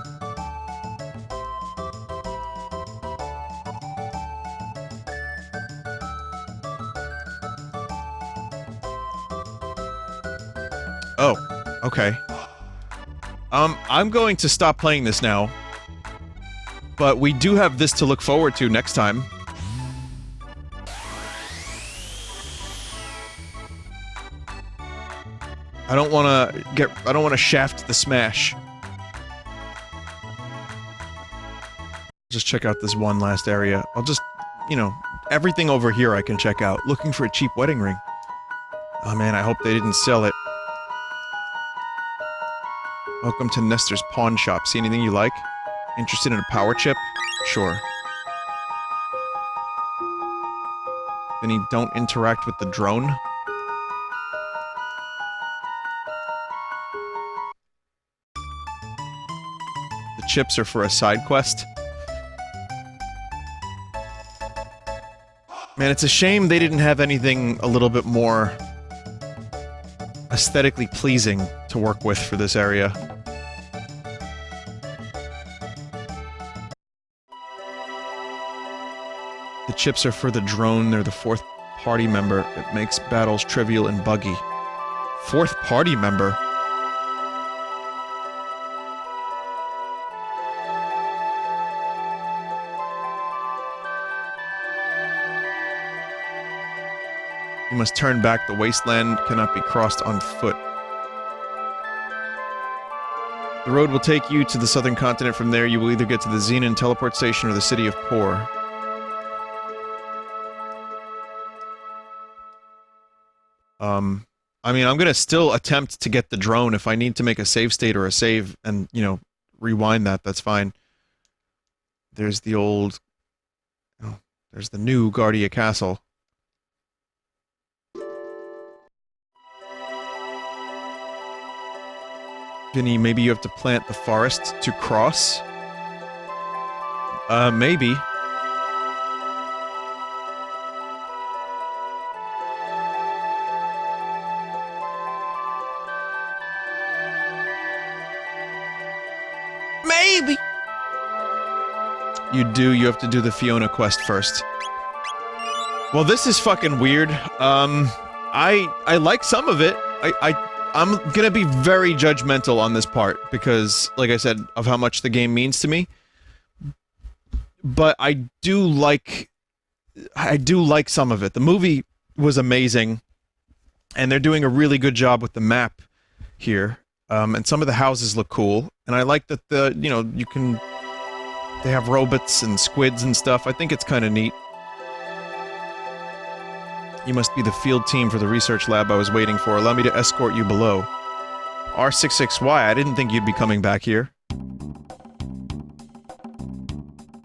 Oh, okay. I'm going to stop playing this now. But we do have this to look forward to next time. I don't wanna shaft the smash. Just check out this one last area. I'll just, you know, everything over here I can check out. Looking for a cheap wedding ring. Oh man, I hope they didn't sell it. Welcome to Nestor's Pawn Shop. See anything you like? Interested in a power chip? Sure. Vinny, don't interact with the drone. The chips are for a side quest. Man, it's a shame they didn't have anything a little bit more aesthetically pleasing to work with for this area. The chips are for the drone. They're the fourth party member. It makes battles trivial and buggy. Fourth party member? You must turn back. The wasteland cannot be crossed on foot. The road will take you to the southern continent. From there, you will either get to the Xenon teleport station or the city of Poor. I mean, I'm gonna still attempt to get the drone if I need to make a save state or a save and, you know, rewind that, that's fine. There's the old... Oh, there's the new Guardia Castle. Vinny, maybe you have to plant the forest to cross? Maybe. Maybe! You have to do the Fiona quest first. Well, this is fucking weird. I like some of it. I'm gonna be very judgmental on this part, because, like I said, of how much the game means to me. But I do like some of it. The movie was amazing, and they're doing a really good job with the map here. And some of the houses look cool, and I like that they have robots and squids and stuff. I think it's kind of neat. You must be the field team for the research lab I was waiting for. Allow me to escort you below. R66Y, I didn't think you'd be coming back here.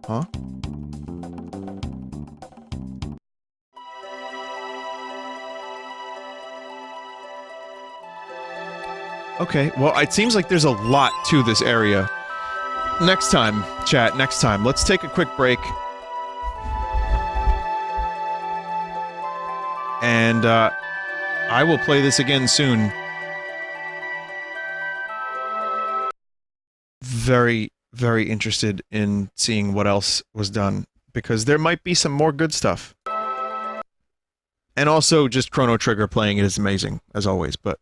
Huh? Okay, well, it seems like there's a lot to this area. Next time, chat, next time. Let's take a quick break. And, I will play this again soon. very, very interested in seeing what else was done, because there might be some more good stuff. And also, just Chrono Trigger playing it is amazing, as always, but...